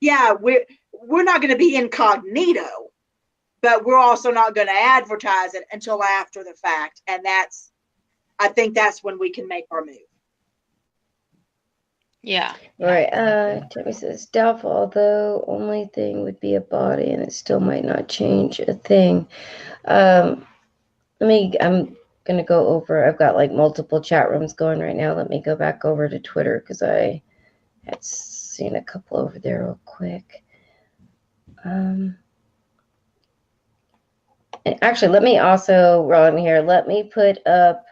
not going to be incognito, but we're also not going to advertise it until after the fact. And I think that's when we can make our move. Yeah. Right. Tammy says doubtful, although only thing would be a body and it still might not change a thing. I'm gonna go over, I've got like multiple chat rooms going right now. Let me go back over to Twitter because I had seen a couple over there real quick. And actually, let me also, Ron, here, let me put up,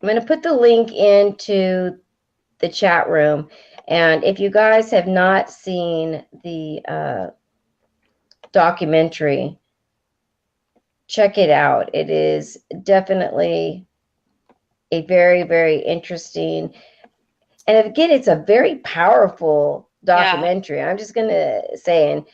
I'm going to put the link into the chat room, And if you guys have not seen the documentary, check it out. It is definitely a very, very interesting, and again, it's a very powerful Yeah. documentary. I'm just going to say, and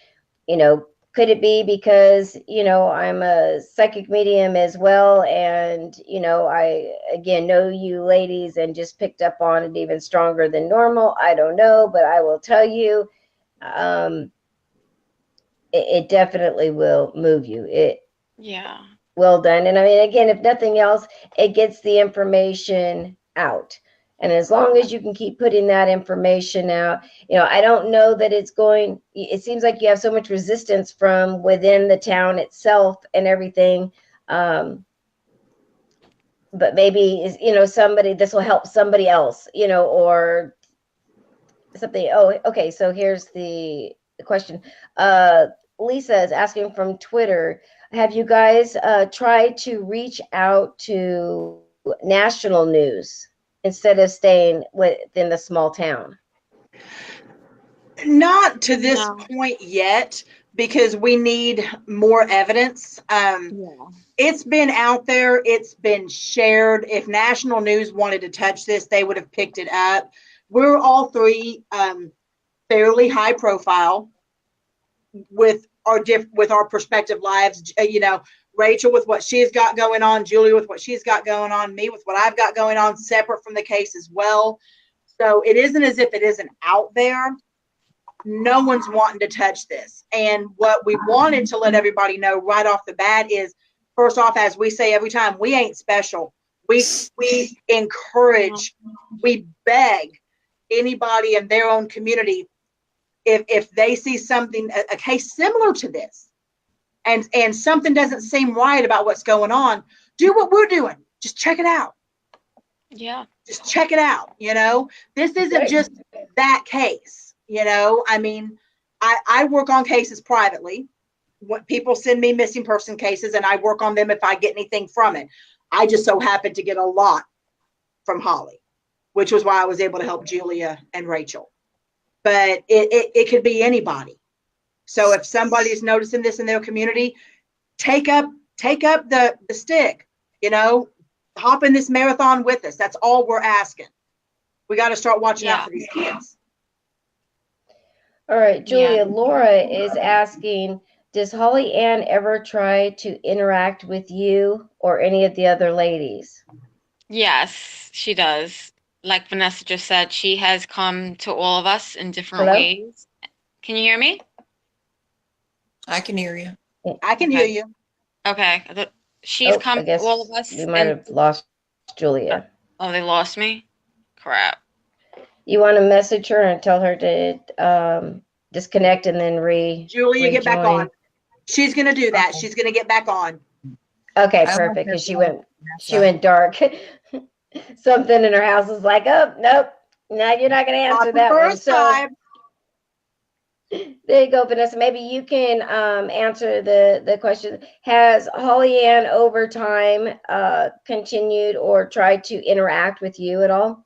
you know, could it be because, you know, I'm a psychic medium as well, and you know, I again know you ladies and just picked up on it even stronger than normal? I don't know, but I will tell you, um, it definitely will move you. It Yeah. well done. And I mean, again, if nothing else, it gets the information out. And as long as you can keep putting that information out, you know, I don't know that it's going, it seems like you have so much resistance from within the town itself and everything. Um, but maybe, you know, somebody, this will help somebody else, you know, or something. Oh, okay. So here's the question. Uh, Lisa is asking from Twitter, have you guys tried to reach out to national news instead of staying within the small town? Not to this No. point yet, because we need more evidence. Yeah. It's been out there, it's been shared. If national news wanted to touch this, they would have picked it up. We're all three fairly high profile with our prospective lives. You know, Rachel with what she's got going on, Julia with what she's got going on, me with what I've got going on, separate from the case as well. So it isn't as if it isn't out there. No one's wanting to touch this. And what we wanted to let everybody know right off the bat is, first off, as we say every time, we ain't special. We encourage, we beg anybody in their own community, if they see something, a case similar to this, and something doesn't seem right about what's going on, do what we're doing. Just check it out. Yeah. Just check it out. You know, this isn't just that case. You know, I mean, I work on cases privately. What people send me missing person cases, and I work on them if I get anything from it. I just so happen to get a lot from Holly, which was why I was able to help Julia and Rachel. But it could be anybody. So if somebody's noticing this in their community, take up the stick, you know, hop in this marathon with us. That's all we're asking. We got to start watching out Yeah. for these kids. All right, Yeah. Julia, Laura is asking, does Holly Ann ever try to interact with you or any of the other ladies? Yes, she does. Like Vanessa just said, she has come to all of us in different Hello? ways. Can you hear me? I can hear you. I can hear Okay. you. Okay. She's Oh, come I to all guess of us we might in. have lost Julia. Oh, they lost me? Crap. You want to message her and tell her to disconnect and then Julia, get back on. rejoin? She's going to do that. Okay. She's going to get back on. Okay, I like perfect. her Because she phone, went dark. Something in her house was like, oh nope, no, you're not going to Not answer the that one. first So time. there you go, Vanessa. Maybe you can answer the question. Has Holly Ann over time continued or tried to interact with you at all?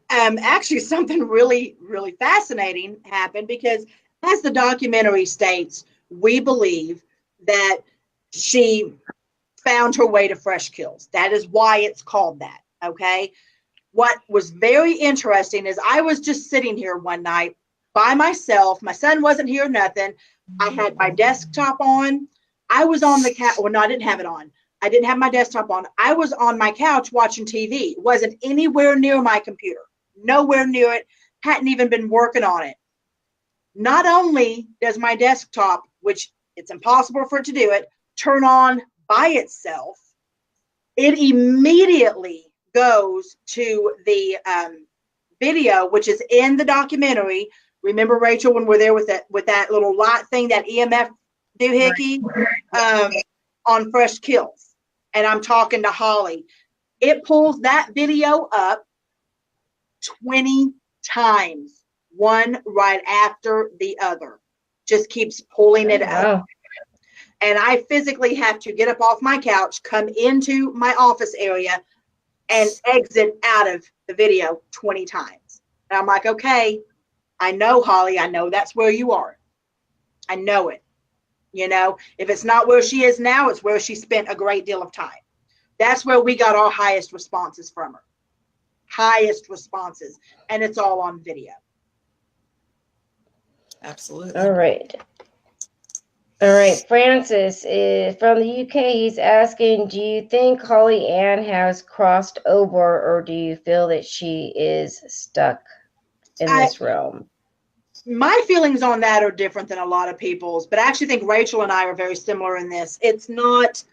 Actually, something really, really fascinating happened, because, as the documentary states, we believe that she found her way to Fresh Kills. That is why it's called that. Okay. What was very interesting is I was just sitting here one night by myself. My son wasn't here, nothing. I had my desktop on. I was on the couch. Well, no, I didn't have it on. I didn't have my desktop on. I was on my couch watching TV. It wasn't anywhere near my computer, nowhere near it. Hadn't even been working on it. Not only does my desktop, which it's impossible for it to do it, turn on by itself, it immediately goes to the video, which is in the documentary. Remember, Rachel, when we're there with that little light thing, that EMF doohickey, on Fresh Kills, and I'm talking to Holly. It pulls that video up 20 times, one right after the other. Just keeps pulling it up. Wow. And I physically have to get up off my couch, come into my office area, and exit out of the video 20 times. And I'm like, okay, I know, Holly, I know that's where you are. I know it. You know, if it's not where she is now, it's where she spent a great deal of time. That's where we got our highest responses from her. Highest responses. And it's all on video. Absolutely. All right. All right. Francis is from the UK. He's asking, do you think Holly Ann has crossed over, or do you feel that she is stuck in I, this realm? my feelings on that are different than a lot of people's, but I actually think Rachel and I are very similar in this. It's not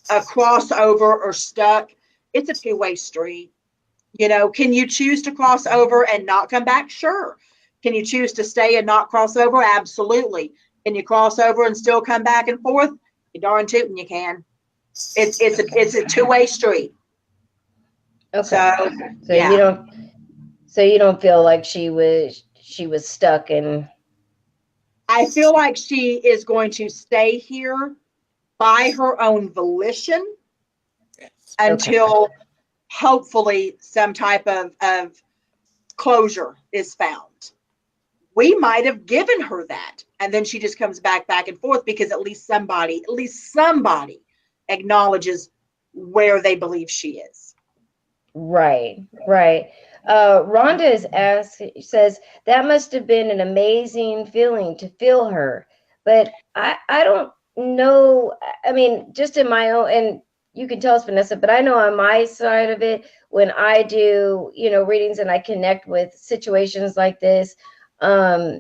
a crossover or stuck. It's a two-way street. You know, can you choose to cross over and not come back? Sure. Can you choose to stay and not cross over? Absolutely. Can you cross over and still come back and forth? You darn tootin' you can. It's a two-way street. Okay. So So yeah, you don't feel like she was stuck in. I feel like she is going to stay here by her own volition Okay. until hopefully some type of closure is found. We might have given her that, and then she just comes back and forth because at least somebody acknowledges where they believe she is. Right, right. Rhonda says that must have been an amazing feeling to feel her, but I don't know. I mean, just in my own, and you can tell us, Vanessa, but I know on my side of it, when I do, readings and I connect with situations like this, um,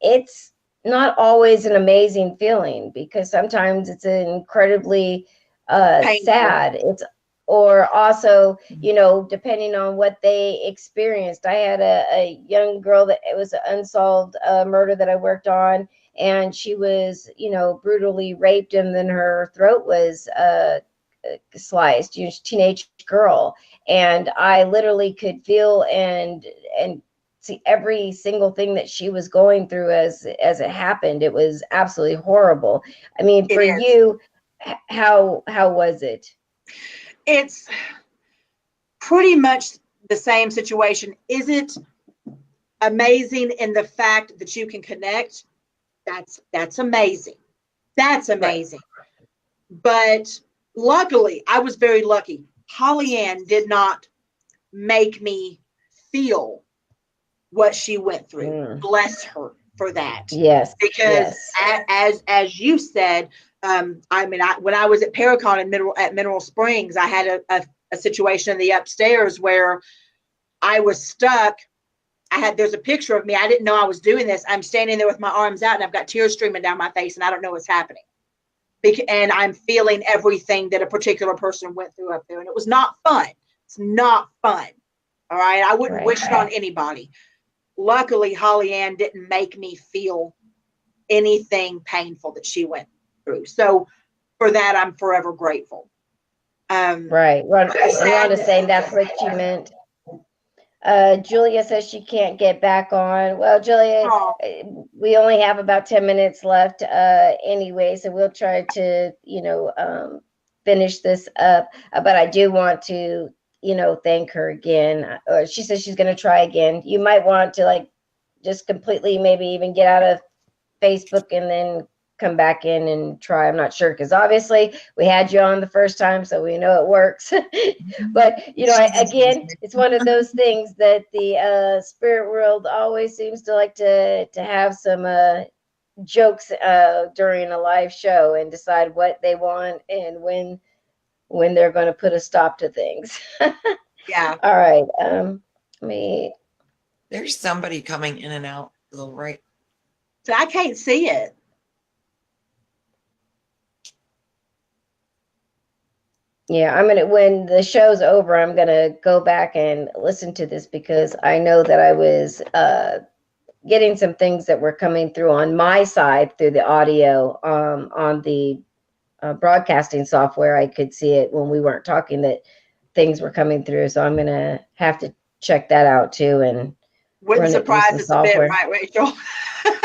it's not always an amazing feeling because sometimes it's incredibly Painful. sad. It's or also, depending on what they experienced. I had a young girl that it was an unsolved murder that I worked on, and she was, brutally raped, and then her throat was sliced. Teenage girl, and I literally could feel and see every single thing that she was going through as it happened. It was absolutely horrible. I mean, It for is. you, how was it? It's pretty much the same situation. Is it amazing in the fact that you can connect? That's amazing. That's Right. amazing. But luckily, I was very lucky. Holly Ann did not make me feel what she went through. Mm. Bless her for that. Yes, Because yes. as you said, when I was at Paracon at Mineral Springs, I had a situation in the upstairs where I was stuck. There's a picture of me. I didn't know I was doing this. I'm standing there with my arms out and I've got tears streaming down my face and I don't know what's happening. And I'm feeling everything that a particular person went through up there. And it was not fun. It's not fun. All right. I wouldn't Right. wish it on anybody. Luckily, Holly Ann didn't make me feel anything painful that she went through. So for that, I'm forever grateful. Right. Rhonda's saying that's what she meant. Julia says she can't get back on. Well, Julia, Oh, we only have about 10 minutes left anyway, so we'll try to, finish this up. But I do want to, thank her again. She says she's going to try again. You might want to, like, just completely maybe even get out of Facebook and then come back in and try. I'm not sure because obviously we had you on the first time, so we know it works. But again, it's one of those things that the spirit world always seems to like to have some jokes during a live show and decide what they want and when they're going to put a stop to things. yeah. All right. Me. There's somebody coming in and out to the right. So I can't see it. Yeah, when the show's over, I'm gonna go back and listen to this because I know that I was getting some things that were coming through on my side through the audio on the broadcasting software. I could see it when we weren't talking that things were coming through. So I'm gonna have to check that out too and Wouldn't run it through surprise some us a bit, software. right, Rachel?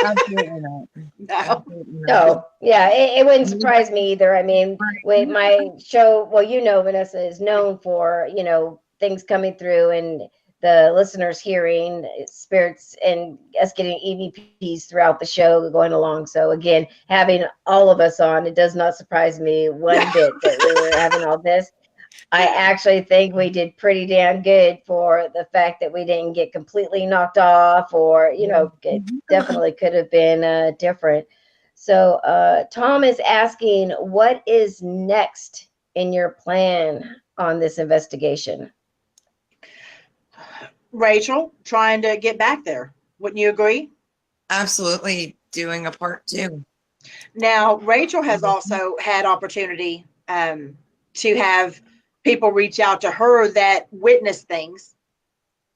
Absolutely not. No. Absolutely not. No, yeah, it wouldn't surprise me either. I mean, with my show, well, Vanessa is known for, things coming through and the listeners hearing spirits and us getting EVPs throughout the show going along. So again, having all of us on, it does not surprise me one bit that we were having all this. I actually think we did pretty damn good for the fact that we didn't get completely knocked off, or, it definitely could have been different. So, Tom is asking, what is next in your plan on this investigation? Rachel, trying to get back there. Wouldn't you agree? Absolutely, doing a part 2. Now, Rachel has also had opportunity to have people reach out to her that witness things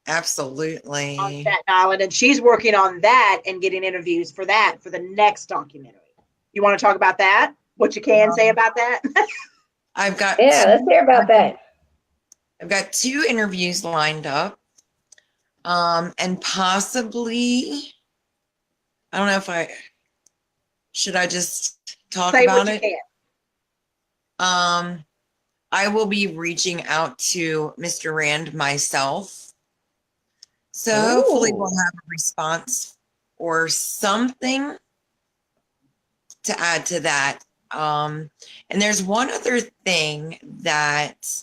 on Absolutely. Staten Island, and she's working on that and getting interviews for that for the next documentary. You want to talk about that? What you can say about that? I've got Yeah, let's hear about that. I've got 2 interviews lined up. And possibly, I don't know if should I just talk Say about what you it? can. I will be reaching out to Mr. Rand myself. So hopefully we'll have a response or something to add to that. And there's one other thing that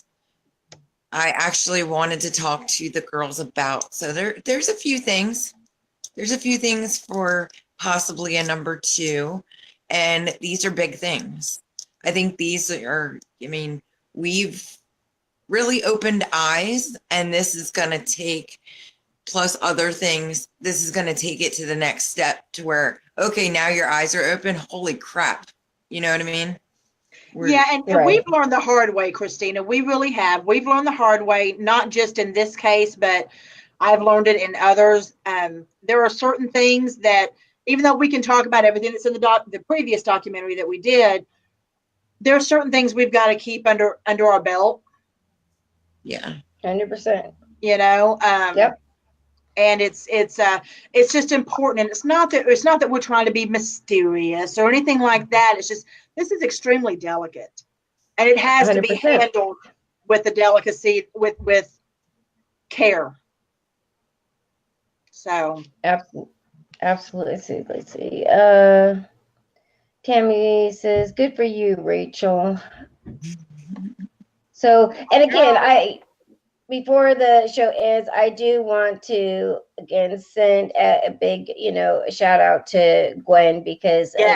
I actually wanted to talk to the girls about. So there's a few things. There's a few things for possibly a number 2, and these are big things. I think these are, we've really opened eyes, and this is going to take, plus other things, this is going to take it to the next step to where, okay, now your eyes are open. Holy crap. You know what I mean? And we've learned the hard way, Christina. We really have. We've learned the hard way, not just in this case, but I've learned it in others. There are certain things that, even though we can talk about everything that's in the previous documentary that we did, there are certain things we've got to keep under our belt. Yeah, 100%. Yep. And it's just important, and it's not that we're trying to be mysterious or anything like that. It's just, this is extremely delicate, and it has 100%. To be handled with the delicacy, with care. So absolutely. Let's see. Tammy says, "Good for you, Rachel." So, and again, before the show ends, I do want to again send a big, shout out to Gwen, because she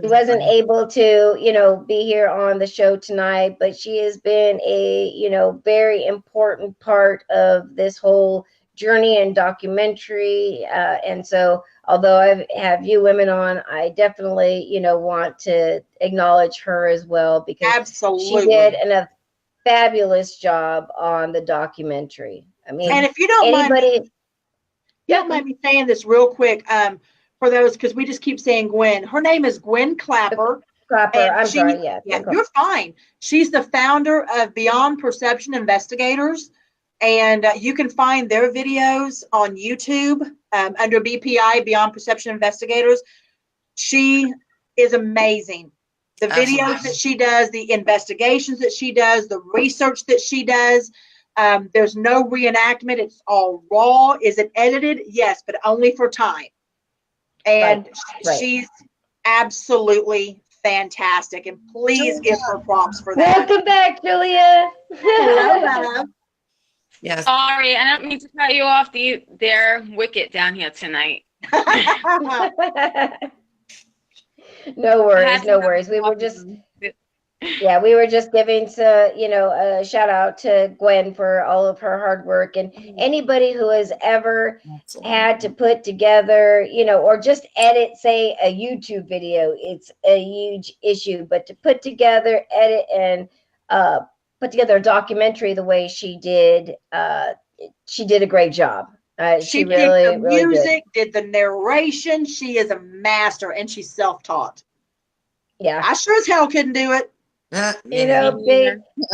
wasn't able to, be here on the show tonight, but she has been a, very important part of this whole journey and documentary. And so, although I have you women on, I definitely, want to acknowledge her as well, because she did a fabulous job on the documentary. I mean, and if you don't mind me saying this real quick, for those, because we just keep saying Gwen. Her name is Gwen Clapper. I'm sorry. Yeah, you're fine. She's the founder of Beyond Perception Investigators, and you can find their videos on YouTube under BPI, Beyond Perception Investigators. She is amazing. The videos that she does, the investigations that she does, the research that she does. There's no reenactment. It's all raw. Is it edited? Yes, but only for time. And she's absolutely fantastic. And please give her props for that. Welcome back, Julia. Hello, Bob. Yes. Sorry, I don't mean to cut you off. They're wicked down here tonight. No worries. We were just giving a shout out to Gwen for all of her hard work, and anybody who has ever had to put together, or just edit, say, a YouTube video. It's a huge issue, but to put together, edit, and put together a documentary the way she did a great job. She really did the music, did the narration. She is a master, and she's self-taught. Yeah, I sure as hell couldn't do it.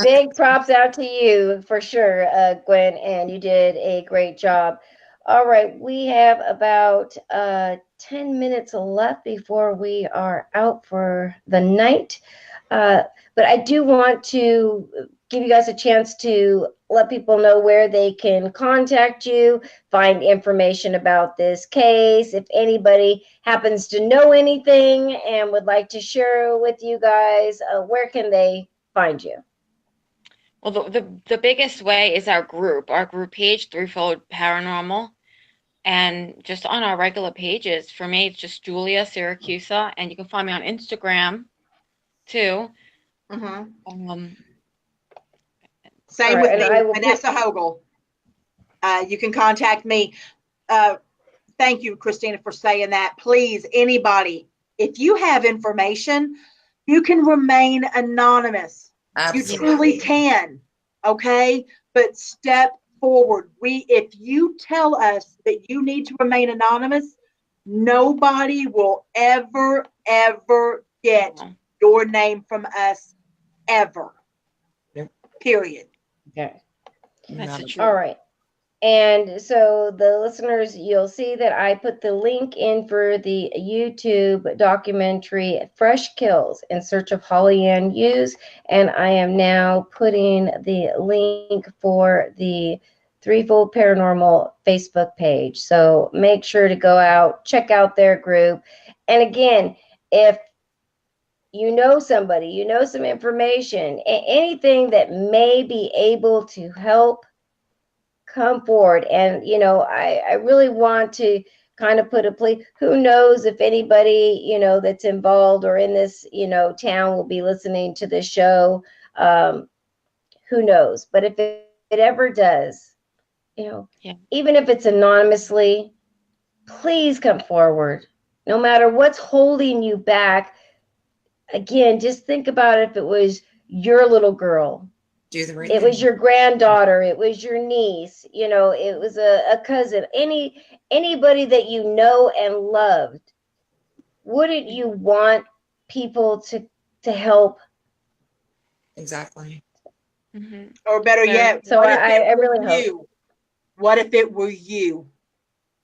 Big props out to you for sure, Gwen, and you did a great job. All right, we have about 10 minutes left before we are out for the night. But I do want to give you guys a chance to let people know where they can contact you, find information about this case. If anybody happens to know anything and would like to share with you guys, where can they find you? Well, the biggest way is our group page, Threefold Paranormal. And just on our regular pages, for me, it's just Julia Syracusa, and you can find me on Instagram too. Mm-hmm. Um, Same All with right, and me, I will Vanessa Hogel. You can contact me. Thank you, Christina, for saying that. Please, anybody, if you have information, you can remain anonymous. You truly Absolutely. can. Okay, but step forward. If you tell us that you need to remain anonymous, nobody will ever get no. your name from us ever. Yep. Period. Okay. That's the Not All truth. right. And so the listeners, you'll see that I put the link in for the YouTube documentary Fresh Kills in Search of Holly Ann Hughes. And I am now putting the link for the Threefold Paranormal Facebook page. So make sure to go out, check out their group. And again, if you know somebody, you know some information, anything that may be able to help, come forward. And I really want to kind of put a plea. Who knows if anybody that's involved or in this town will be listening to this show. Who knows? But if it ever does, Yeah. even if it's anonymously, please come forward. No matter what's holding you back, again, just think about if it was your little girl, do the right it was thing. your granddaughter, it was your niece, it was a cousin, anybody that you know and loved. Wouldn't you want people to help? Exactly. Mm-hmm. Or better Very yet, So what if it I were really hope. you? What if it were you?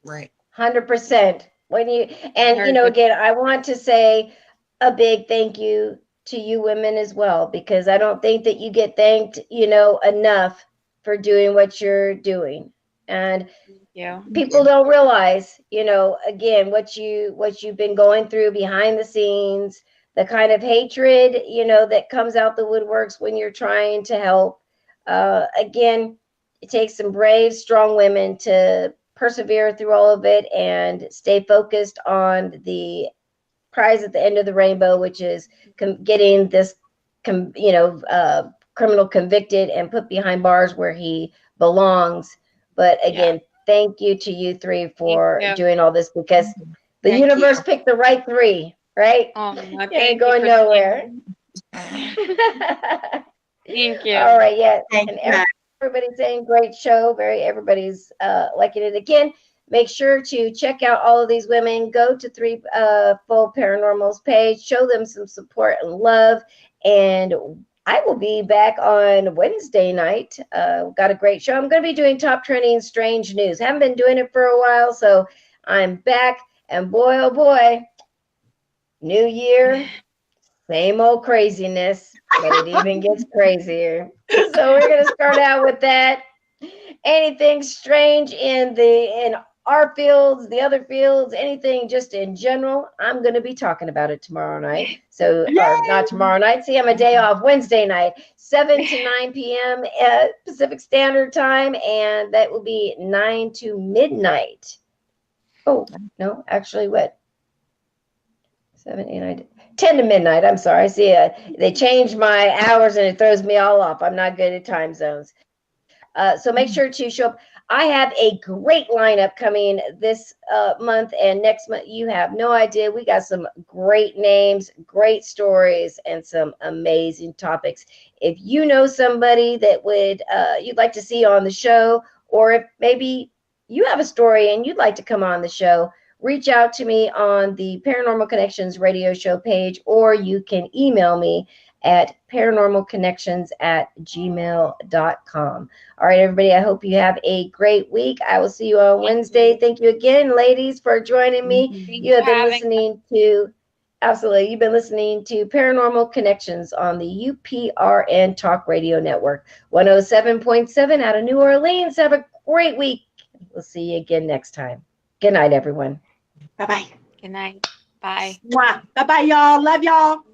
Right. 100%. When you and very good. again, I want to say a big thank you to you women as well, because I don't think that you get thanked enough for doing what you're doing. And Thank you. people don't realize, again, what you've been going through behind the scenes, the kind of hatred, that comes out the woodworks when you're trying to help. Again, it takes some brave, strong women to persevere through all of it and stay focused on the prize at the end of the rainbow, which is getting this, criminal convicted and put behind bars where he belongs. But Yeah. again, thank you to you three Thank for you. doing all this, because the Thank you. universe picked the right three, right? Oh, You ain't thank you, going nowhere. Christine. Ah, Thank All you. right, yeah. Thank And you. everybody's saying great show. Everybody's liking it. Again, make sure to check out all of these women. Go to Threefold Paranormal's page. Show them some support and love. And I will be back on Wednesday night. Got a great show. I'm going to be doing top trending strange news. Haven't been doing it for a while, so I'm back. And boy, oh boy, new year, same old craziness, but it even gets crazier. So we're gonna start out with that. Anything strange in our fields, the other fields, anything just in general, I'm gonna be talking about it tomorrow night. So, or Yay! not tomorrow night. See, I'm a day off. Wednesday night, 7 to 9 p.m. Pacific Standard Time, and that will be 9 to midnight. Oh no, actually, what? 7, 8, 9, 10 to midnight. I'm sorry. I see they changed my hours and it throws me all off. I'm not good at time zones. So make sure to show up. I have a great lineup coming this month and next month. You have no idea. We got some great names, great stories, and some amazing topics. If you know somebody that would you'd like to see on the show, or if maybe you have a story and you'd like to come on the show, reach out to me on the Paranormal Connections radio show page, or you can email me at paranormalconnections@gmail.com. All right, everybody, I hope you have a great week. I will see you on Thank Wednesday. you. Thank you again, ladies, for joining me. Thanks You for have been having us. listening to Absolutely. You've been listening to Paranormal Connections on the UPRN Talk Radio Network, 107.7 out of New Orleans. Have a great week. We'll see you again next time. Good night, everyone. Bye bye. Good night. Bye. Bye bye, y'all. Love y'all.